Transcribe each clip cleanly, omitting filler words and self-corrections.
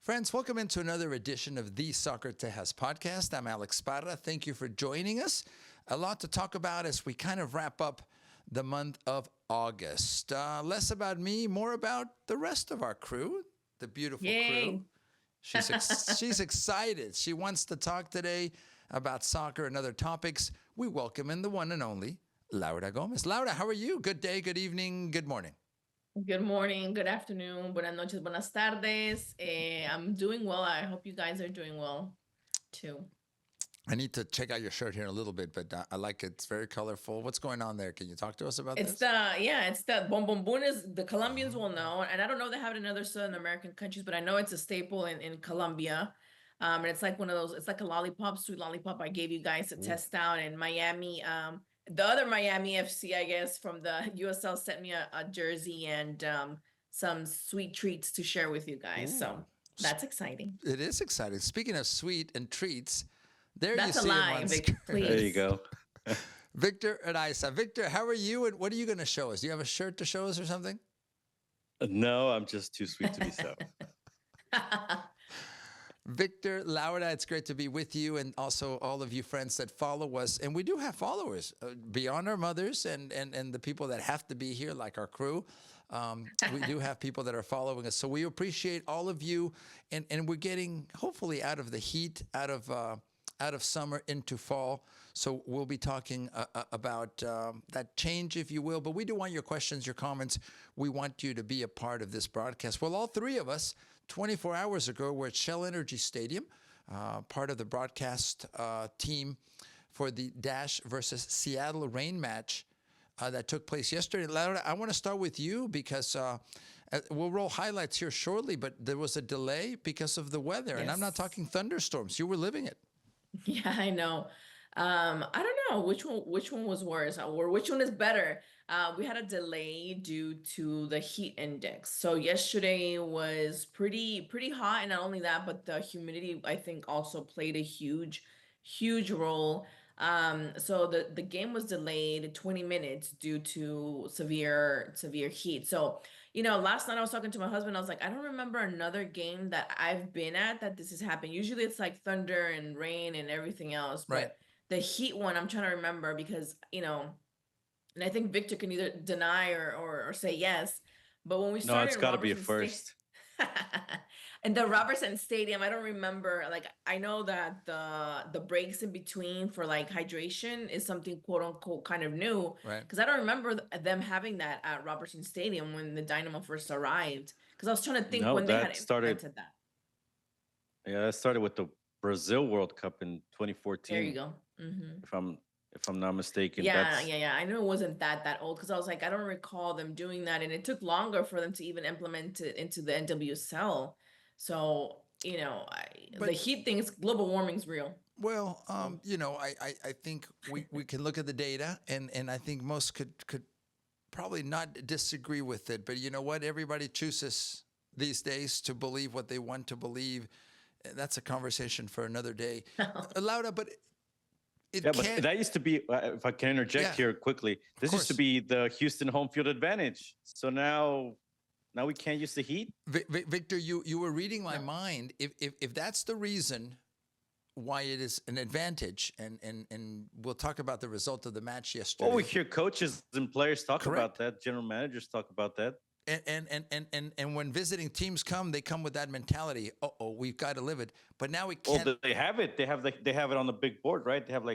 Friends, welcome into another edition of the Soccer Tejas Podcast. I'm Alex Parra. Thank you for joining us. A lot to talk about as we kind of wrap up the month of August. Less about me, more about the rest of our crew, the beautiful crew. She's excited. She wants to talk today about soccer and other topics. We welcome in the one and only Laura Gómez. Laura, how are you? Good day, good evening, good morning. Good morning, good afternoon, buenas noches, buenas tardes. I'm doing well. I hope you guys are doing well too. I need to check out your shirt here in a little bit, but I like it. It's very colorful. What's going on there? Can you talk to us about this? It's the Bon Bon Bon is the Colombians will know, and I don't know if they have it in other Southern American countries, but I know it's a staple in Colombia. And it's like one of those. It's like a lollipop, sweet lollipop. I gave you guys to test out in Miami. The other Miami FC, I guess, from the USL sent me a jersey and some sweet treats to share with you guys. Ooh. So that's exciting. It is exciting. Speaking of sweet and treats, that's you see him on screen. There you go. Victor Araiza. Victor, how are you? And what are you going to show us? Do you have a shirt to show us or something? No, I'm just too sweet to be so. Victor, Laura, it's great to be with you, and also all of you friends that follow us. And we do have followers beyond our mothers and the people that have to be here, like our crew. We do have people that are following us. So we appreciate all of you. And we're getting, hopefully, out of the heat, out of summer into fall. So we'll be talking about that change, if you will. But we do want your questions, your comments. We want you to be a part of this broadcast. Well, all three of us, 24 hours ago, we're at Shell Energy Stadium, part of the broadcast team for the Dash versus Seattle Reign match that took place yesterday. Laura, I want to start with you because we'll roll highlights here shortly, but there was a delay because of the weather. Yes. And I'm not talking thunderstorms. You were living it. Yeah, I know. I don't know which one was worse or which one is better. We had a delay due to the heat index. So yesterday was pretty hot, and not only that, but the humidity I think also played a huge role. So the game was delayed 20 minutes due to severe heat. So last night I was talking to my husband. I was like, I don't remember another game that I've been at that this has happened. Usually it's like thunder and rain and everything else, but right. The heat one, I'm trying to remember because, and I think Victor can either deny or say yes. But when we started, no, it's got to be a first. And the Robertson Stadium, I don't remember. Like, I know that the breaks in between for like hydration is something quote unquote kind of new. Right. Because I don't remember them having that at Robertson Stadium when the Dynamo first arrived. Because I was trying to think when they had implemented that. Yeah, that started with the Brazil World Cup in 2014. There you go. Mm-hmm. If I'm not mistaken. Yeah. I knew it wasn't that old because I was like, I don't recall them doing that, and it took longer for them to even implement it into the NWSL. So the heat thing is global warming's real. Well, I think we can look at the data, and I think most could probably not disagree with it. But you know what? Everybody chooses these days to believe what they want to believe. That's a conversation for another day. Laura, but but that used to be, if I can interject here quickly, this used to be the Houston home field advantage. So now we can't use the heat? Victor, you were reading my mind. If that's the reason why it is an advantage, and we'll talk about the result of the match yesterday. Well, we hear coaches and players talk about that. General managers talk about that. And when visiting teams come, they come with that mentality. We've got to live it. But now we can't. Well, they have it. They have it on the big board, right? They have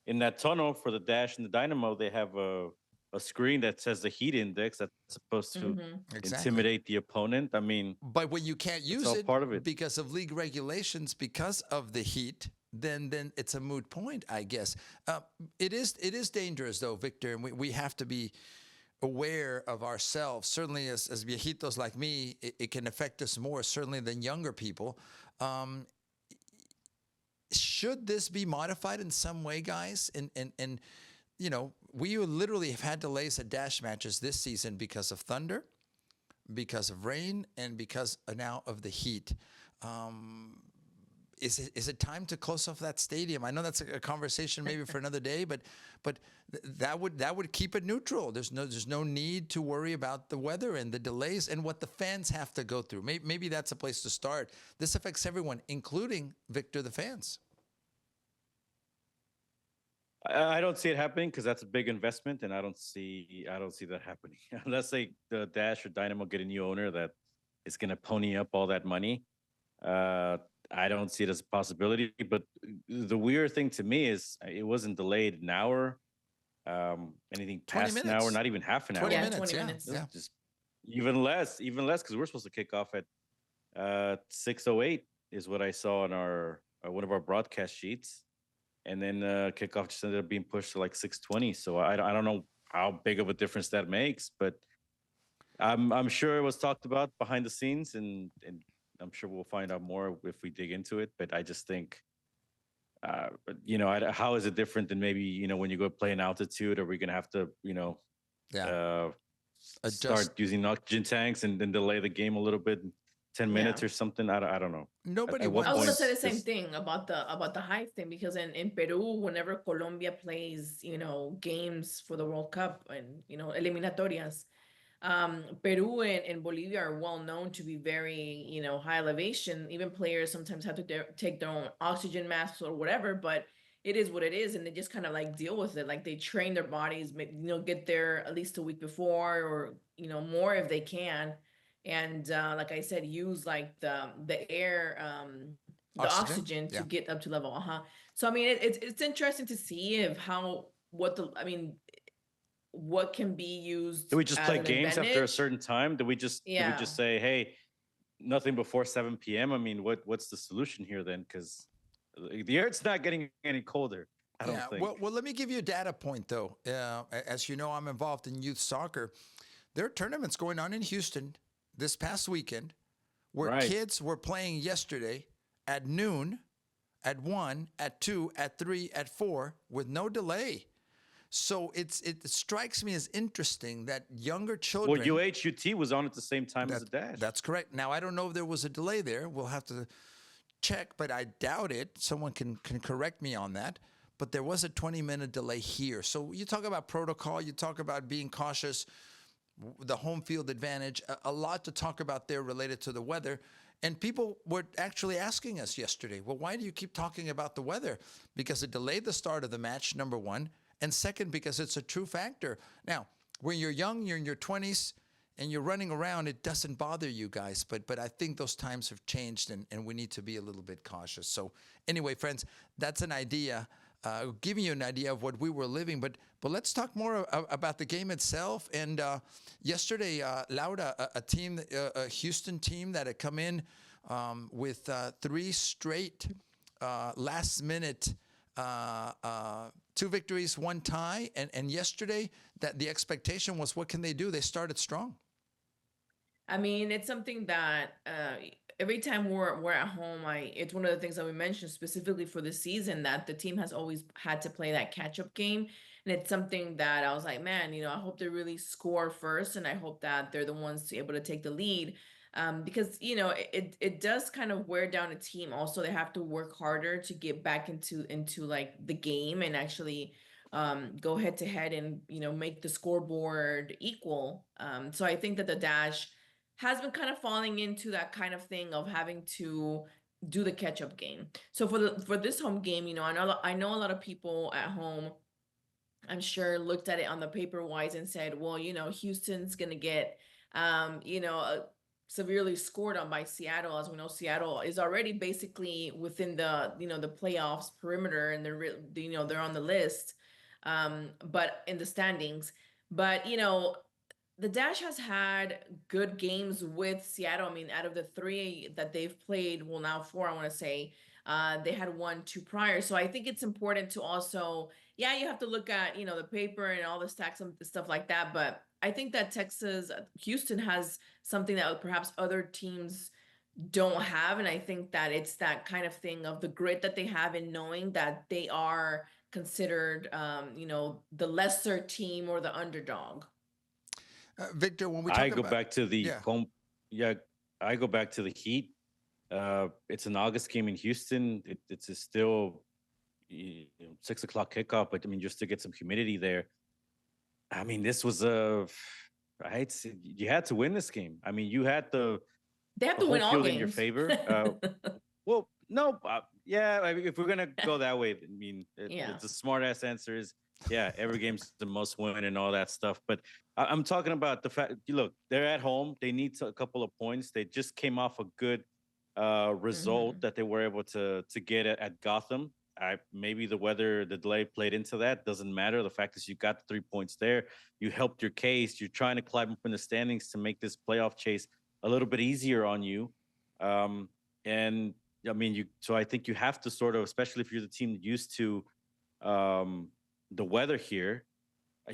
in that tunnel for the Dash and the Dynamo, they have a screen that says the heat index that's supposed to intimidate the opponent. I mean, but when you can't use it part of it because of league regulations, because of the heat, then it's a moot point, I guess. It is dangerous though, Victor, and we have to be aware of ourselves. Certainly as viejitos like me, it can affect us more certainly than younger people. Should this be modified in some way, guys? And we literally have had delays at Dash matches this season because of thunder, because of rain, and because now of the heat. is it time to close off that stadium? I know that's a conversation maybe for another day, but that would keep it neutral. There's no need to worry about the weather and the delays and what the fans have to go through. Maybe that's a place to start. This affects everyone, including Victor, the fans. I don't see it happening because that's a big investment, and I don't see that happening unless the Dash or Dynamo get a new owner that is going to pony up all that money. I don't see it as a possibility. But the weird thing to me is it wasn't delayed an hour, anything past an hour, not even half an hour. 20 minutes, 20 yeah. minutes. Yeah. Just even less because we're supposed to kick off at 6:08 is what I saw on our one of our broadcast sheets. And then kickoff just ended up being pushed to like 6:20. So I don't know how big of a difference that makes, but I'm sure it was talked about behind the scenes, and I'm sure we'll find out more if we dig into it. But I just think, how is it different than maybe when you go play in altitude? Are we going to have to start using oxygen tanks and then delay the game a little bit? 10 minutes or something. I don't know. Nobody I was wants. gonna say the same thing about the height thing, because in Peru, whenever Colombia plays, games for the World Cup and eliminatorias, Peru and Bolivia are well known to be very high elevation. Even players sometimes have to take their own oxygen masks or whatever, but it is what it is, and they just kind of like deal with it. Like they train their bodies, get there at least a week before, or more if they can. And like I said, use like the air, the oxygen to get up to level. So I mean, it's interesting to see what can be used. Do we just play games after a certain time? Do we just say, hey, nothing before 7 p.m.? I mean, what's the solution here then? Because the Earth's not getting any colder. I don't think. Well, let me give you a data point though. As you know, I'm involved in youth soccer. There are tournaments going on in Houston this past weekend where kids were playing yesterday at noon, at 1, at 2, at 3, at 4 with no delay. So it strikes me as interesting that younger children. Well, UT was on at the same time as the Dash. That's correct. Now, I don't know if there was a delay there. We'll have to check, but I doubt it. Someone can correct me on that. But there was a 20-minute delay here. So you talk about protocol, you talk about being cautious, the home field advantage, a lot to talk about there related to the weather. And people were actually asking us yesterday, well, why do you keep talking about the weather? Because it delayed the start of the match, number one. And second, because it's a true factor. Now, when you're young, you're in your 20s, and you're running around, it doesn't bother you guys. But I think those times have changed, and we need to be a little bit cautious. So anyway, friends, that's an idea. Giving you an idea of what we were living, but let's talk more about the game itself. And yesterday, Laura, a Houston team that had come in with 3 straight last-minute 2 victories, 1 tie, and yesterday that the expectation was, what can they do? They started strong. I mean, it's something that every time we're at home, it's one of the things that we mentioned specifically for the season, that the team has always had to play that catch-up game. And it's something that I was like, man, I hope they really score first, and I hope that they're the ones able to take the lead. Because, it does kind of wear down a team. Also, they have to work harder to get back into like the game and actually go head to head and, make the scoreboard equal. So I think that the Dash has been kind of falling into that kind of thing of having to do the catch-up game. So for this home game, I know a lot of people at home, I'm sure, looked at it on the paper wise and said, well, Houston's gonna get severely scored on by Seattle. As we know, Seattle is already basically within the the playoffs perimeter, and they're on the list, but in the standings. But the Dash has had good games with Seattle. I mean, out of the 3 that they've played, well, now 4, I want to say, they had 1, 2 prior. So I think it's important to also, you have to look at, the paper and all the stacks and stuff like that. But I think that Houston has something that perhaps other teams don't have. And I think that it's that kind of thing of the grit that they have in knowing that they are considered, the lesser team or the underdog. Victor, when we talk I go back to the Heat. It's an August game in Houston. It's still 6 o'clock kickoff, but I mean, just to get some humidity there. I mean, this was right. You had to win this game. I mean, you had They have the to win whole all field in your games. favor. Well, no, yeah. I mean, if we're gonna go that way, I mean, the smart ass answer is yeah. Every game's the most win and all that stuff. But I'm talking about the fact. Look, they're at home. They need a couple of points. They just came off a good result that they were able to get at Gotham. Maybe the weather, the delay played into that. Doesn't matter. The fact is, you got the 3 points there. You helped your case. You're trying to climb up in the standings to make this playoff chase a little bit easier on you. And I mean, so I think you have to sort of, especially if you're the team used to the weather here,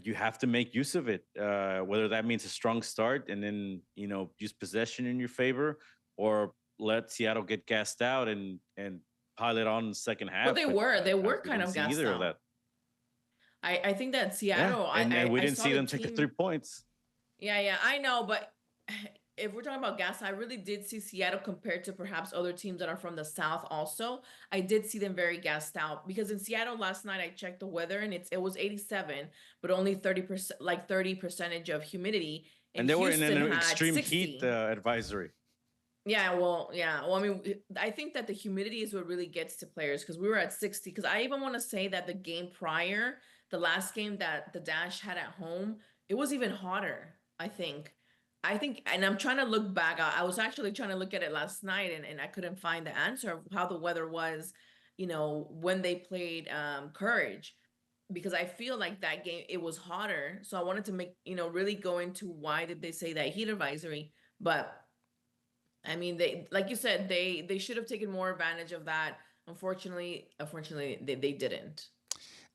you have to make use of it. Whether that means a strong start and then use possession in your favor, or let Seattle get gassed out and pile it on in the second half. Well, they were kind of gassed either out. Of that. I think that Seattle, and we didn't see them take the 3 points. Yeah, I know, but if we're talking about gas, I really did see Seattle compared to perhaps other teams that are from the South also. I did see them very gassed out because in Seattle last night, I checked the weather and it was 87, but only 30%, like 30% of humidity. And they were in an extreme 60. heat advisory. Well, I mean, I think that the humidity is what really gets to players because we were at 60. Because I even want to say that the game prior, the last game that the Dash had at home, it was even hotter, I think, and I'm trying to look back. I was actually trying to look at it last night and I couldn't find the answer of how the weather was, when they played Courage, because I feel like that game, it was hotter. So I wanted to make, really go into why did they say that heat advisory, but I mean, they, like you said, they should have taken more advantage of that. Unfortunately, they didn't.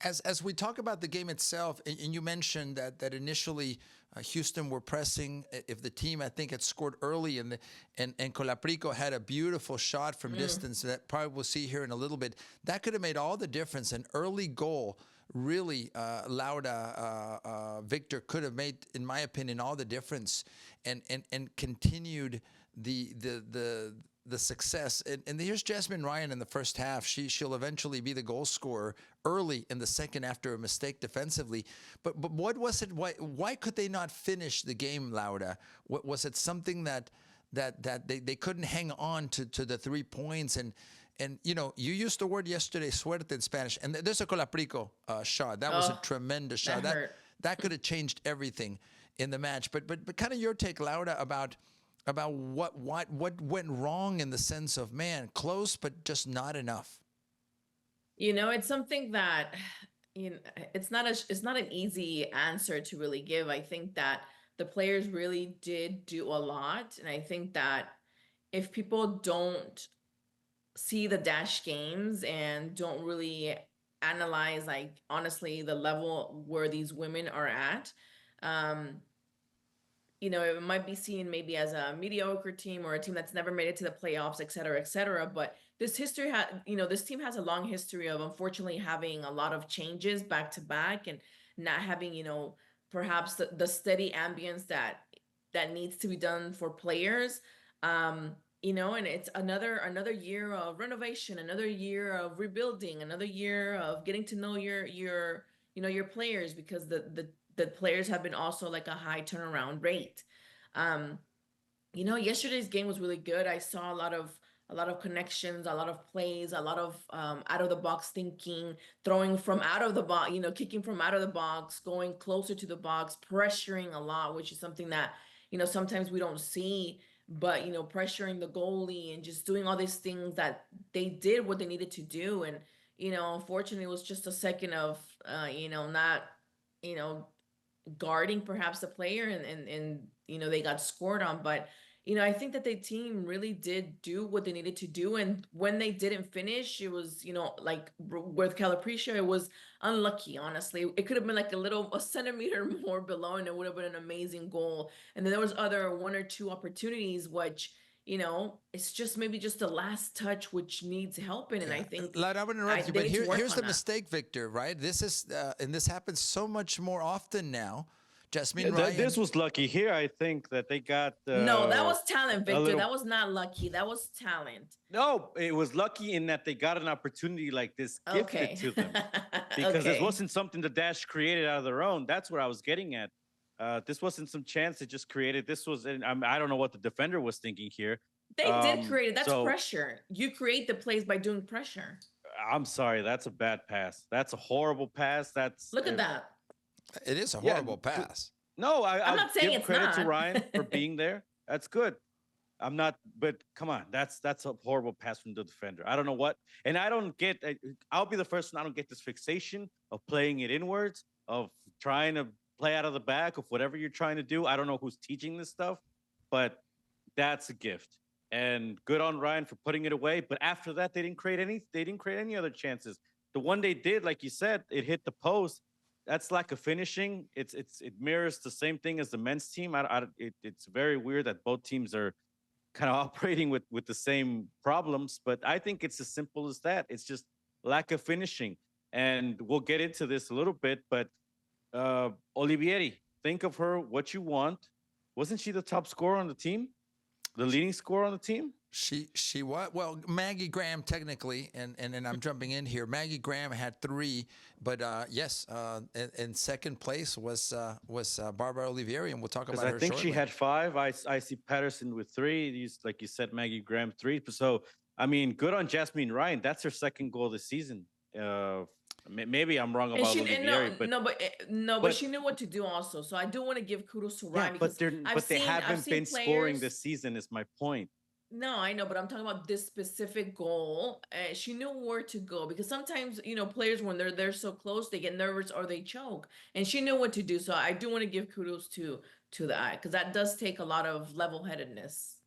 As we talk about the game itself, and you mentioned that initially Houston were pressing. If the team, I think, had scored early, and Colaprico had a beautiful shot from distance that probably we'll see here in a little bit, that could have made all the difference. An early goal, really, Laura, Victor could have made, in my opinion, all the difference, and continued the success. And here's Jasmine Ryan in the first half. She'll eventually be the goal scorer early in the second after a mistake defensively. But what was it? Why could they not finish the game, Laura? Was it something that they couldn't hang on to the 3 points? And you used the word yesterday, suerte in Spanish. And there's a Colaprico shot. That was a tremendous shot. That could have changed everything in the match. But kind of your take, Laura, about what went wrong in the sense of, man, close but just not enough. It's something that it's not an easy answer to really give. I think that the players really did do a lot, and I think that if people don't see the Dash games and don't really analyze, like, honestly, the level where these women are at, it might be seen maybe as a mediocre team or a team that's never made it to the playoffs, et cetera, but this history this team has a long history of, unfortunately, having a lot of changes back to back and not having, perhaps the steady ambience that needs to be done for players. And it's another year of renovation, another year of rebuilding, another year of getting to know your players, because the players have been also like a high turnaround rate. Yesterday's game was really good. I saw a lot of connections, a lot of plays, a lot of out of the box thinking, throwing from out of the box, kicking from out of the box, going closer to the box, pressuring a lot, which is something that, sometimes we don't see, but, pressuring the goalie and just doing all these things that they did what they needed to do. And, unfortunately, it was just a second of, not, guarding perhaps the player and they got scored on. But I think that the team really did do what they needed to do, and when they didn't finish, it was like with Calapricio, it was unlucky. Honestly, it could have been like a centimeter more below and it would have been an amazing goal. And then there was other 1 or 2 opportunities which it's just maybe just the last touch which needs help in. And I think, I would interrupt you, but here's the mistake, Victor, right? This is, and this happens so much more often now, Jasmine Ryan. This was lucky here. I think that they got. No, that was talent, Victor. That was not lucky. That was talent. No, it was lucky in that they got an opportunity like this gifted to them. Because this wasn't something the Dash created out of their own. That's what I was getting at. This wasn't some chance they just created. This was, I don't know what the defender was thinking here. They did create it. That's pressure. You create the plays by doing pressure. I'm sorry. That's a bad pass. That's a horrible pass. Look at that. It is a horrible pass. No, I'm not saying give credit to Ryan for being there. That's good. I'm not, but come on, that's a horrible pass from the defender. I don't know what, and I don't get. I'll be the first one. I don't get this fixation of playing it inwards, of trying to play out of the back, of whatever you're trying to do. I don't know who's teaching this stuff, but that's a gift. And good on Ryan for putting it away. But after that, they didn't create any other chances. The one they did, like you said, it hit the post. That's lack of finishing. It mirrors the same thing as the men's team. It's very weird that both teams are kind of operating with the same problems, but I think it's as simple as that. It's just lack of finishing. And we'll get into this a little bit, but Olivieri, think of her what you want. Wasn't she the top scorer on the team? The leading scorer on the team? She was. Well, Maggie Graham technically, and I'm jumping in here. Maggie Graham had 3, but yes, in second place was Bárbara Olivieri, and we'll talk about her I think shortly. she had 5. I see Patterson with 3. Like you said, Maggie Graham 3. So, I mean, good on Jasmine Ryan. That's her second goal this season. Maybe I'm wrong about Olivieri, but she knew what to do also. So I do want to give kudos to Ryan. Yeah, but they haven't been scoring this season. Is my point. No, I know, but I'm talking about this specific goal. She knew where to go because sometimes, players, when they're so close, they get nervous or they choke. And she knew what to do. So I do want to give kudos to that because that does take a lot of level-headedness.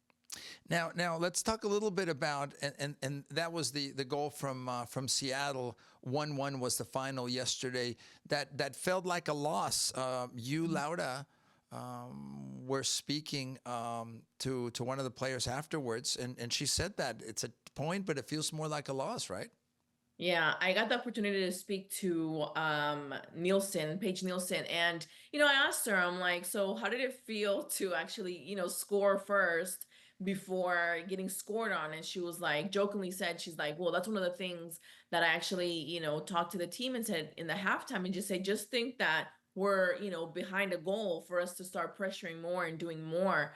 Now let's talk a little bit about and that was the goal from Seattle. 1-1 was the final yesterday. That felt like a loss. You, Laura, were speaking to one of the players afterwards, and she said that it's a point, but it feels more like a loss, right? Yeah, I got the opportunity to speak to Paige Nielsen, and I asked her, I'm like, so how did it feel to actually score first before getting scored on? And she was like, jokingly said, she's like, well, that's one of the things that I actually talked to the team and said in the halftime, and just think that we're behind a goal for us to start pressuring more and doing more.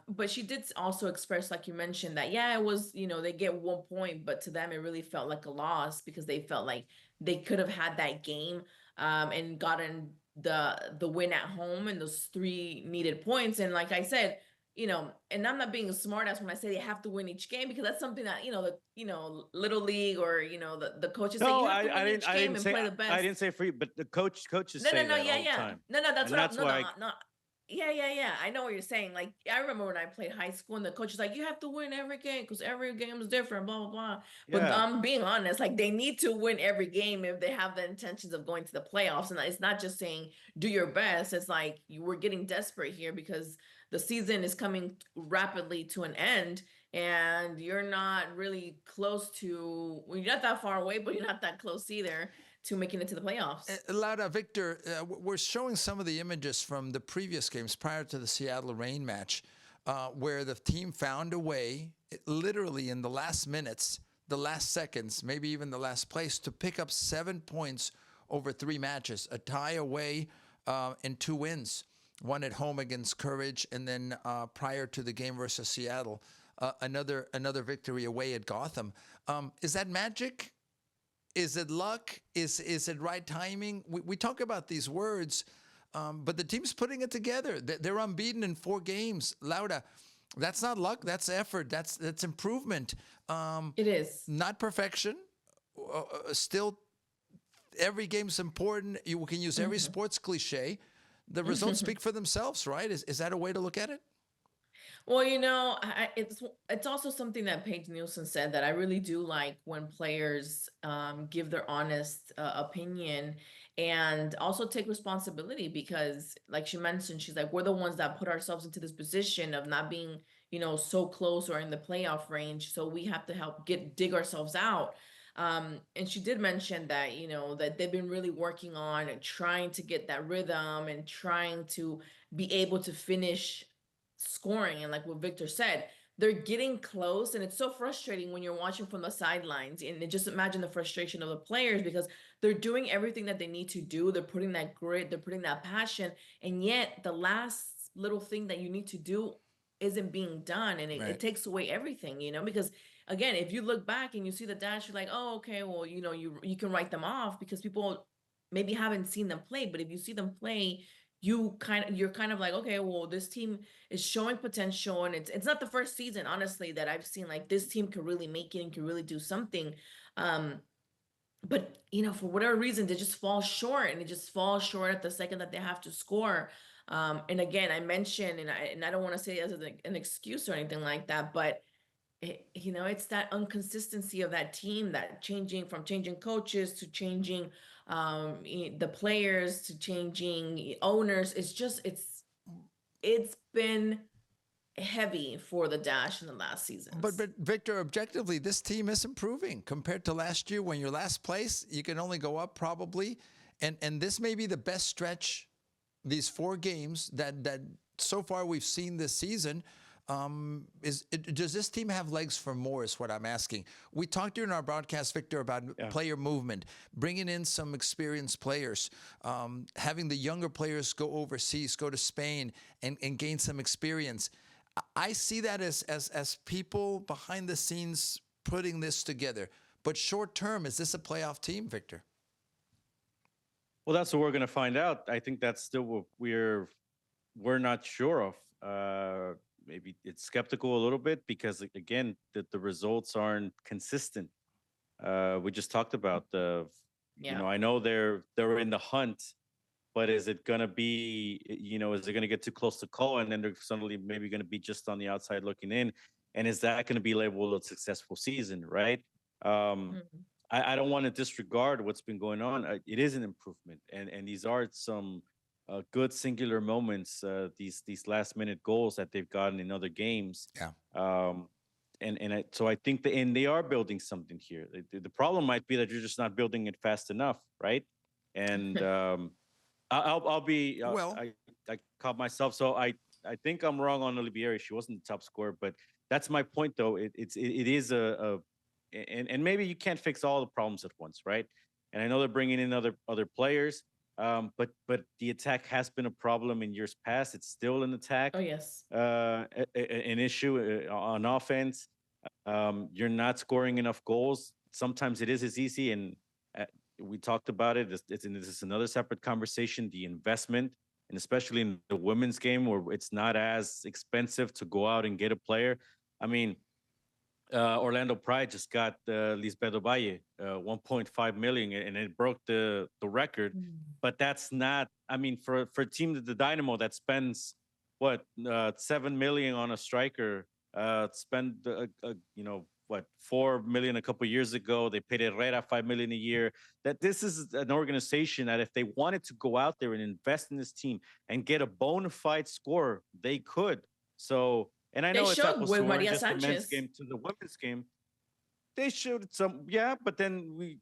But she did also express, like you mentioned, that it was they get 1 point, but to them it really felt like a loss because they felt like they could have had that game and gotten the win at home and those 3 needed points. And like I said, and I'm not being a smart ass when I say they have to win each game, because that's something that Little League or the coaches say you have to win each game and play the best. I didn't say free, but the coaches say that all the time. Yeah. I know what you're saying. Like, I remember when I played high school and the coach is like, you have to win every game because every game is different, blah, blah, blah. But I'm being honest, like, they need to win every game if they have the intentions of going to the playoffs. And it's not just saying do your best. It's like we're getting desperate here because the season is coming rapidly to an end and you're not really close to, well, you're not that far away, but you're not that close either to making it to the playoffs. Laura, Victor, we're showing some of the images from the previous games prior to the Seattle Reign match, where the team found a way, literally in the last minutes, the last seconds, maybe even the last place, to pick up 7 points over 3 matches, a tie away and 2 wins, one at home against Courage, and then prior to the game versus Seattle, another victory away at Gotham. Is that magic? Is it luck? Is it right timing? We talk about these words, but the team's putting it together. They're unbeaten in 4 games. Laura, that's not luck. That's effort. That's improvement. It is. Not perfection. Still, every game's important. You can use every sports cliche. The results speak for themselves, right? Is that a way to look at it? Well, it's also something that Paige Nielsen said that I really do like when players give their honest opinion and also take responsibility, because like she mentioned, she's like, we're the ones that put ourselves into this position of not being, so close or in the playoff range. So we have to help dig ourselves out. And she did mention that, you know, that they've been really working on and trying to get that rhythm and trying to be able to finish scoring. And like what Victor said, they're getting close, and it's so frustrating when you're watching from the sidelines. And just imagine the frustration of the players, because they're doing everything that they need to do. They're putting that grit, they're putting that passion, and yet the last little thing that you need to do isn't being done, and it takes away everything, you know, because again, if you look back and you see the dash, you're like, oh, okay, well, you know, you can write them off because people maybe haven't seen them play. But if you see them play, you're kind of like, okay, well, this team is showing potential, and it's not the first season, honestly, that I've seen like this team could really make it and could really do something. But you know, for whatever reason, they just fall short, and it just falls short at the second that they have to score. And again, I mentioned, and I don't want to say it as an excuse or anything like that, but you know, it's that inconsistency of that team, that changing coaches to changing the players to changing owners. It's been heavy for the Dash in the last season. But Victor, objectively, this team is improving compared to last year. When you're last place, you can only go up probably, and this may be the best stretch, these 4 games that so far we've seen this season. Does this team have legs for more is what I'm asking. We talked during our broadcast, Victor, about player movement, bringing in some experienced players, having the younger players go overseas, go to Spain and gain some experience. I see that as people behind the scenes putting this together. But short term, is this a playoff team, Victor? Well, that's what we're going to find out. I think that's still what we're not sure of. Maybe it's skeptical a little bit because, again, the results aren't consistent. We just talked about you know, I know they're in the hunt, but is it going to be, you know, is it going to get too close to call, and then they're suddenly maybe going to be just on the outside looking in? And is that going to be labeled a successful season, right? I don't want to disregard what's been going on. It is an improvement, and these are some good singular moments, these last minute goals that they've gotten in other games. So I think they are building something here. The problem might be that you're just not building it fast enough, right? And I'll be I caught myself, so I think I'm wrong on Olivieri. She wasn't the top scorer, but that's my point, though. It is and maybe you can't fix all the problems at once, right? And I know they're bringing in other players. But the attack has been a problem in years past. It's still an attack. Oh, yes. An issue on offense. You're not scoring enough goals. Sometimes it is as easy, and we talked about it. This is another separate conversation, the investment, and especially in the women's game where it's not as expensive to go out and get a player. I mean, Orlando Pride just got Lisbeth Ovalle, 1.5 million, and it broke the record. But that's not, I mean, for a team that the Dynamo that spends 7 million on a striker, spend you know, 4 million a couple of years ago. They paid Herrera 5 million a year. That this is an organization that if they wanted to go out there and invest in this team and get a bona fide scorer, they could. So. And I know they it's showed with Maria just Sánchez. The men's game to the women's game. They showed some, but then we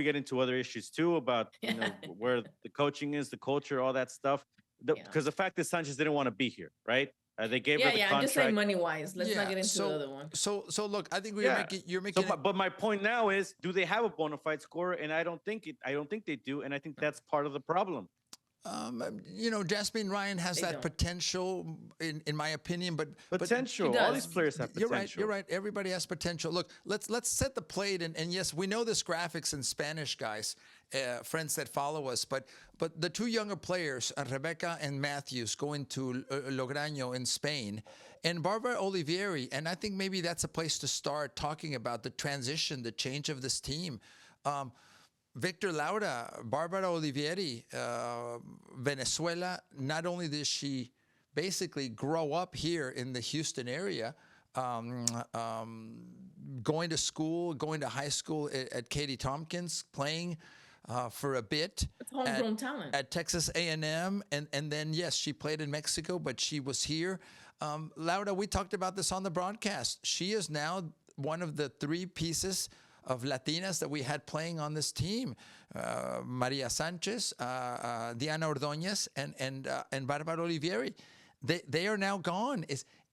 get into other issues too about you know where the coaching is, the culture, all that stuff. Because the fact that Sánchez didn't want to be here, right? They gave her the contract. I'm just saying money wise. Let's not get into the other one. So look, I think you're making. But my point now is, do they have a bona fide scorer? And I don't think they do, and I think that's part of the problem. You know, Jasmine Ryan has that potential, in my opinion, but potential. All these players have potential. You're right. Everybody has potential. Look, let's set the plate, and yes, we know this graphics in Spanish, guys, friends that follow us, but the 2 younger players, Rebecca and Matthews, going to Logroño in Spain, and Bárbara Olivieri, and I think maybe that's a place to start talking about the transition, the change of this team. Victor, Laura, Bárbara Olivieri, Venezuela, not only did she basically grow up here in the Houston area, going to school, going to high school at Katie Tompkins, playing for a bit. It's homegrown talent. At Texas A&M, and then, yes, she played in Mexico, but she was here. Laura, we talked about this on the broadcast. She is now one of the 3 pieces Latinas that we had playing on this team. Maria Sánchez, Diana Ordoñez, and Bárbara Olivieri. They are now gone.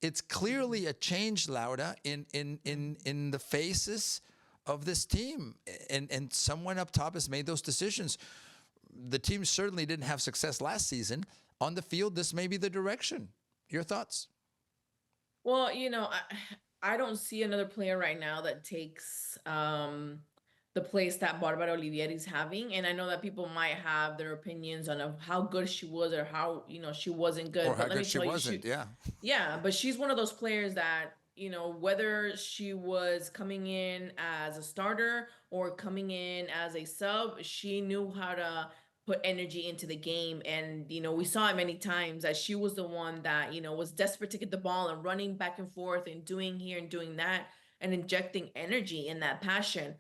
It's clearly a change, Laura, in the faces of this team. And someone up top has made those decisions. The team certainly didn't have success last season. On the field, this may be the direction. Your thoughts? Well, I don't see another player right now that takes the place that Bárbara Olivieri is having. And I know that people might have their opinions on how good she was or how, she wasn't good. Or how good she wasn't, yeah. Yeah, but she's one of those players that, whether she was coming in as a starter or coming in as a sub, she knew how to put energy into the game. And, we saw it many times that she was the one that, was desperate to get the ball and running back and forth and doing here and doing that and injecting energy and that passion.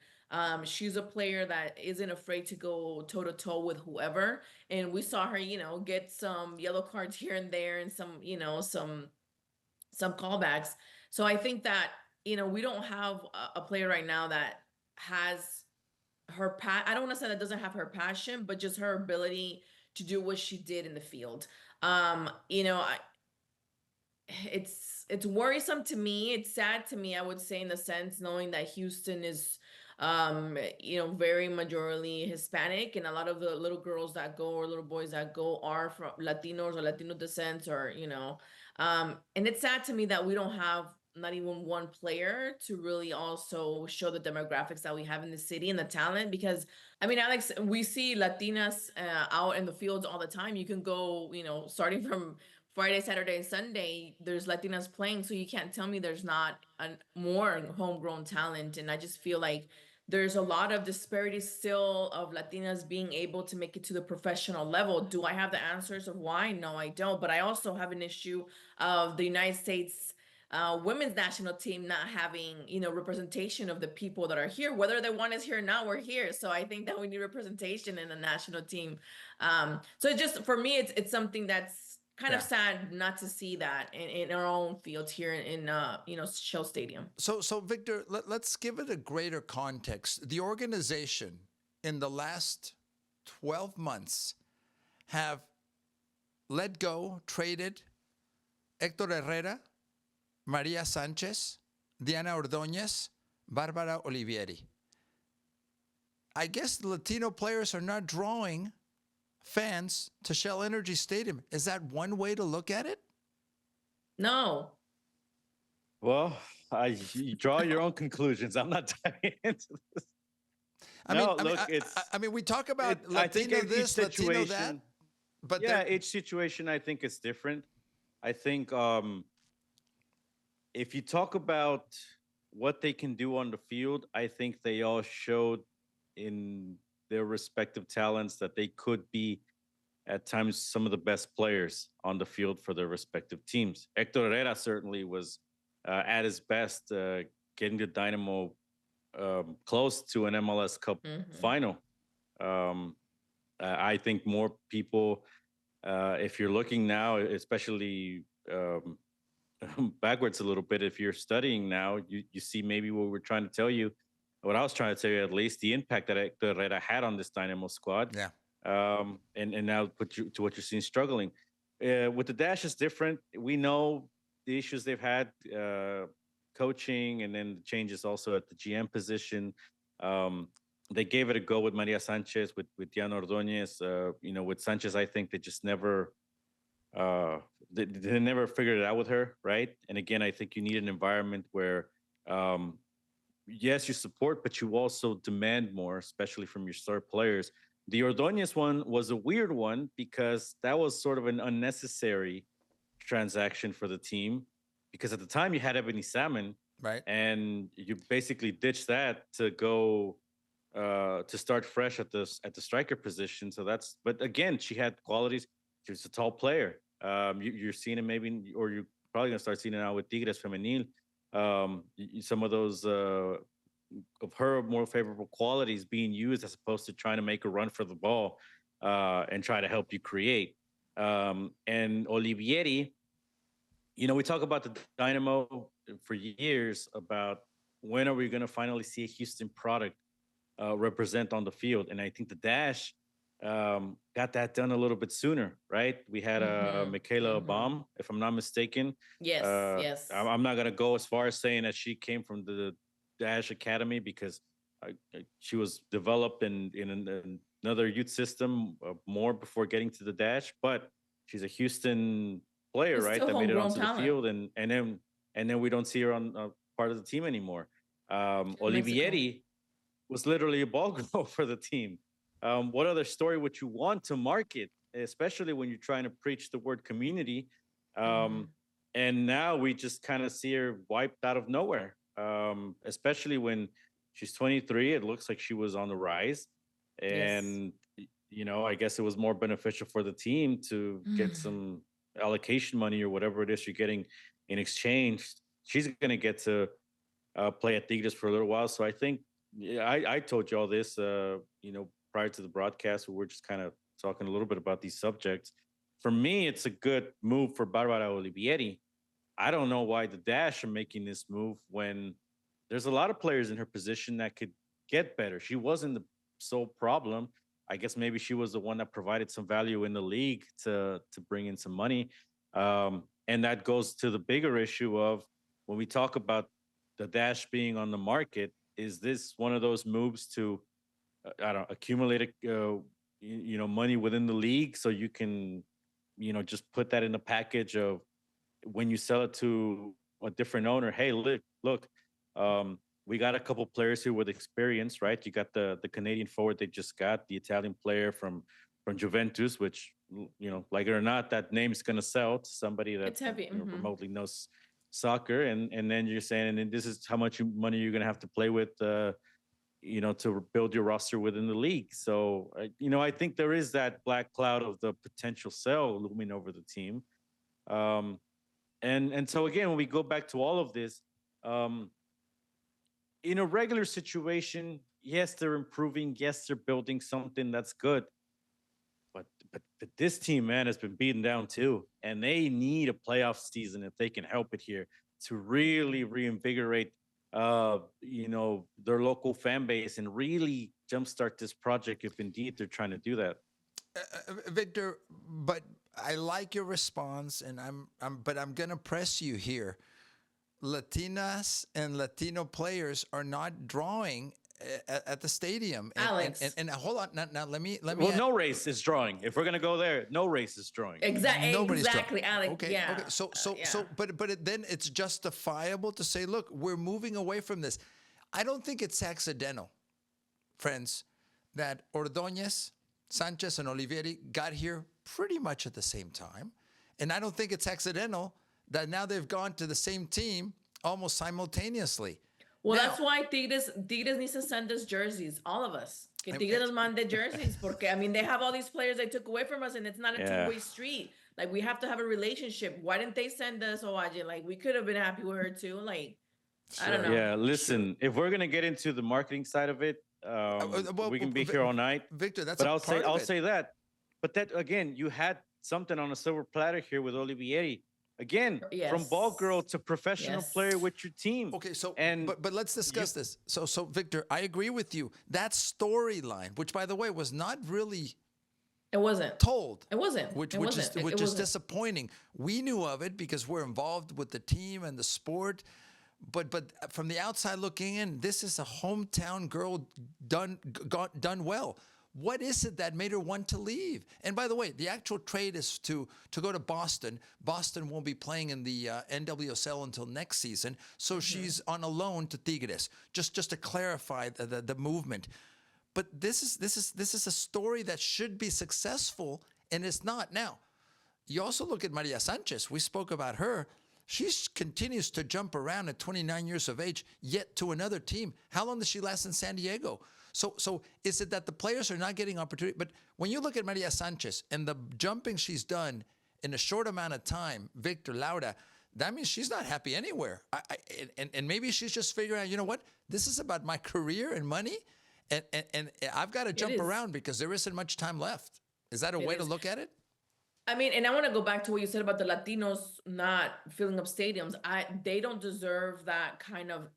She's a player that isn't afraid to go toe to toe with whoever. And we saw her, get some yellow cards here and there and some callbacks. So I think that, we don't have a player right now that has her I don't want to say that doesn't have her passion, but just her ability to do what she did in the field. It's worrisome to me. It's sad to me, I would say, in the sense knowing that Houston is very majorly Hispanic, and a lot of the little girls that go or little boys that go are from Latinos or Latino descent, or and it's sad to me that we don't have not even one player to really also show the demographics that we have in the city and the talent. Because Alex, we see Latinas out in the fields all the time. You can go, starting from Friday, Saturday, and Sunday, there's Latinas playing. So you can't tell me there's not more homegrown talent. And I just feel like there's a lot of disparity still of Latinas being able to make it to the professional level. Do I have the answers of why? No, I don't. But I also have an issue of the United States women's national team not having, representation of the people that are here. Whether the one is here or not, we're here. So I think that we need representation in the national team. So it just, for me, it's something that's kind of sad not to see that in our own fields here in Shell Stadium. So Victor, let's give it a greater context. The organization in the last 12 months have let go, traded Héctor Herrera, Maria Sánchez, Diana Ordoñez, Bárbara Olivieri. I guess the Latino players are not drawing fans to Shell Energy Stadium. Is that one way to look at it? No. Well, you draw your own conclusions. I'm not diving into this. We talk about Latino this, Latino that. But each situation I think is different. I think if you talk about what they can do on the field, I think they all showed in their respective talents that they could be at times some of the best players on the field for their respective teams. Héctor Herrera certainly was at his best, getting the Dynamo close to an MLS Cup final. I think more people, if you're looking now, especially backwards a little bit, if you're studying now, you see maybe what we're trying to tell you, what I was trying to tell you at least, the impact that Héctor Herrera had on this Dynamo squad. Yeah. And now put you to what you're seeing struggling. With the Dash, it's different. We know the issues they've had, coaching, and then the changes also at the GM position. They gave it a go with Maria Sánchez, with Diana Ordoñez. With Sánchez, I think they just never they never figured it out with her, right? And again, I think you need an environment where yes, you support, but you also demand more, especially from your star players. The Ordoñez one was a weird one because that was sort of an unnecessary transaction for the team, because at the time you had Ebony Salmon, right? And you basically ditched that to go to start fresh at the striker position. So but again, she had qualities. She was a tall player. You're seeing it maybe, or you're probably gonna start seeing it now with Tigres Femenil. Some of those of her more favorable qualities being used as opposed to trying to make a run for the ball and try to help you create. And Olivieri, we talk about the Dynamo for years about when are we going to finally see a Houston product represent on the field? And I think the dash got that done a little bit sooner, right? We had Michaela Baum, if I'm not mistaken. Yes, yes. I'm not going to go as far as saying that she came from the Dash Academy, because she was developed in another youth system more before getting to the Dash, but she's a Houston player, It's right? still That made it homegrown onto the talent. field, and then we don't see her on part of the team anymore. Olivieri was literally a ball girl for the team. What other story would you want to market, especially when you're trying to preach the word community? And now we just kind of see her wiped out of nowhere, especially when she's 23. It looks like she was on the rise. And, you know, I guess it was more beneficial for the team to get some allocation money or whatever it is you're getting in exchange. She's going to get to play at Tigres for a little while. So I think, I told you all this, you know, prior to the broadcast, we were just kind of talking a little bit about these subjects. For me, it's a good move for Bárbara Olivieri. I don't know why the Dash are making this move when there's a lot of players in her position that could get better. She wasn't the sole problem. I guess maybe she was the one that provided some value in the league to bring in some money. And that goes to the bigger issue of when we talk about the Dash being on the market, is this one of those moves to, accumulate, you know, money within the league so you can, you know, just put that in the package of when you sell it to a different owner, hey, look, we got a couple players here with experience, right? You got the Canadian forward they just got, the Italian player from Juventus, which, you know, like it or not, that name's going to sell to somebody that you know, remotely knows soccer. And then you're saying, and this is how much money you're going to have to play with, you know, to build your roster within the league. So, you know, I think there is that black cloud of the potential sell looming over the team. And so again, when we go back to all of this, in a regular situation, yes, they're improving. Yes, they're building something that's good. But this team, man, has been beaten down too. And they need a playoff season if they can help it here to really reinvigorate, you know, their local fan base and really jumpstart this project if indeed they're trying to do that. Victor, but I like your response, and but I'm gonna press you here. Latinas and Latino players are not drawing at the stadium. Alex, and hold on, now let me. Well, no race is drawing. If we're gonna go there, no race is drawing. Exactly, Alex. Okay, yeah. Okay. So, then it's justifiable to say, look, we're moving away from this. I don't think it's accidental, friends, that Ordoñez, Sánchez, and Olivieri got here pretty much at the same time, and I don't think it's accidental that now they've gone to the same team almost simultaneously. Well, now, that's why Tigres needs to send us jerseys, all of us. Que Tigres nos mande jerseys, porque, I mean, they have all these players they took away from us, and it's not a two-way street. Like, we have to have a relationship. Why didn't they send us Owaji? Like, we could have been happy with her, too. Like, I don't know. Yeah, listen, if we're going to get into the marketing side of it, we can be here all night. Victor, that's I'll say that. But that, again, you had something on a silver platter here with Olivieri. Again, from ball girl to professional player with your team. Okay, so but let's discuss this. So Victor, I agree with you. That storyline, which by the way was not really told. It wasn't. Which is disappointing. We knew of it because we're involved with the team and the sport. But from the outside looking in, this is a hometown girl done well. What is it that made her want to leave? And by the way, the actual trade is to go to Boston. Boston won't be playing in the NWSL until next season, so she's on a loan to Tigres. Just to clarify the movement. But this is a story that should be successful, and it's not. Now, you also look at Maria Sánchez. We spoke about her. She continues to jump around at 29 years of age, yet to another team. How long does she last in San Diego? So is it that the players are not getting opportunity? But when you look at Maria Sánchez and the jumping she's done in a short amount of time, Victor, Laura, that means she's not happy anywhere. And maybe she's just figuring out, you know what? This is about my career and money, and I've got to jump around because there isn't much time left. Is that a way to look at it? I mean, and I want to go back to what you said about the Latinos not filling up stadiums. They don't deserve that kind of,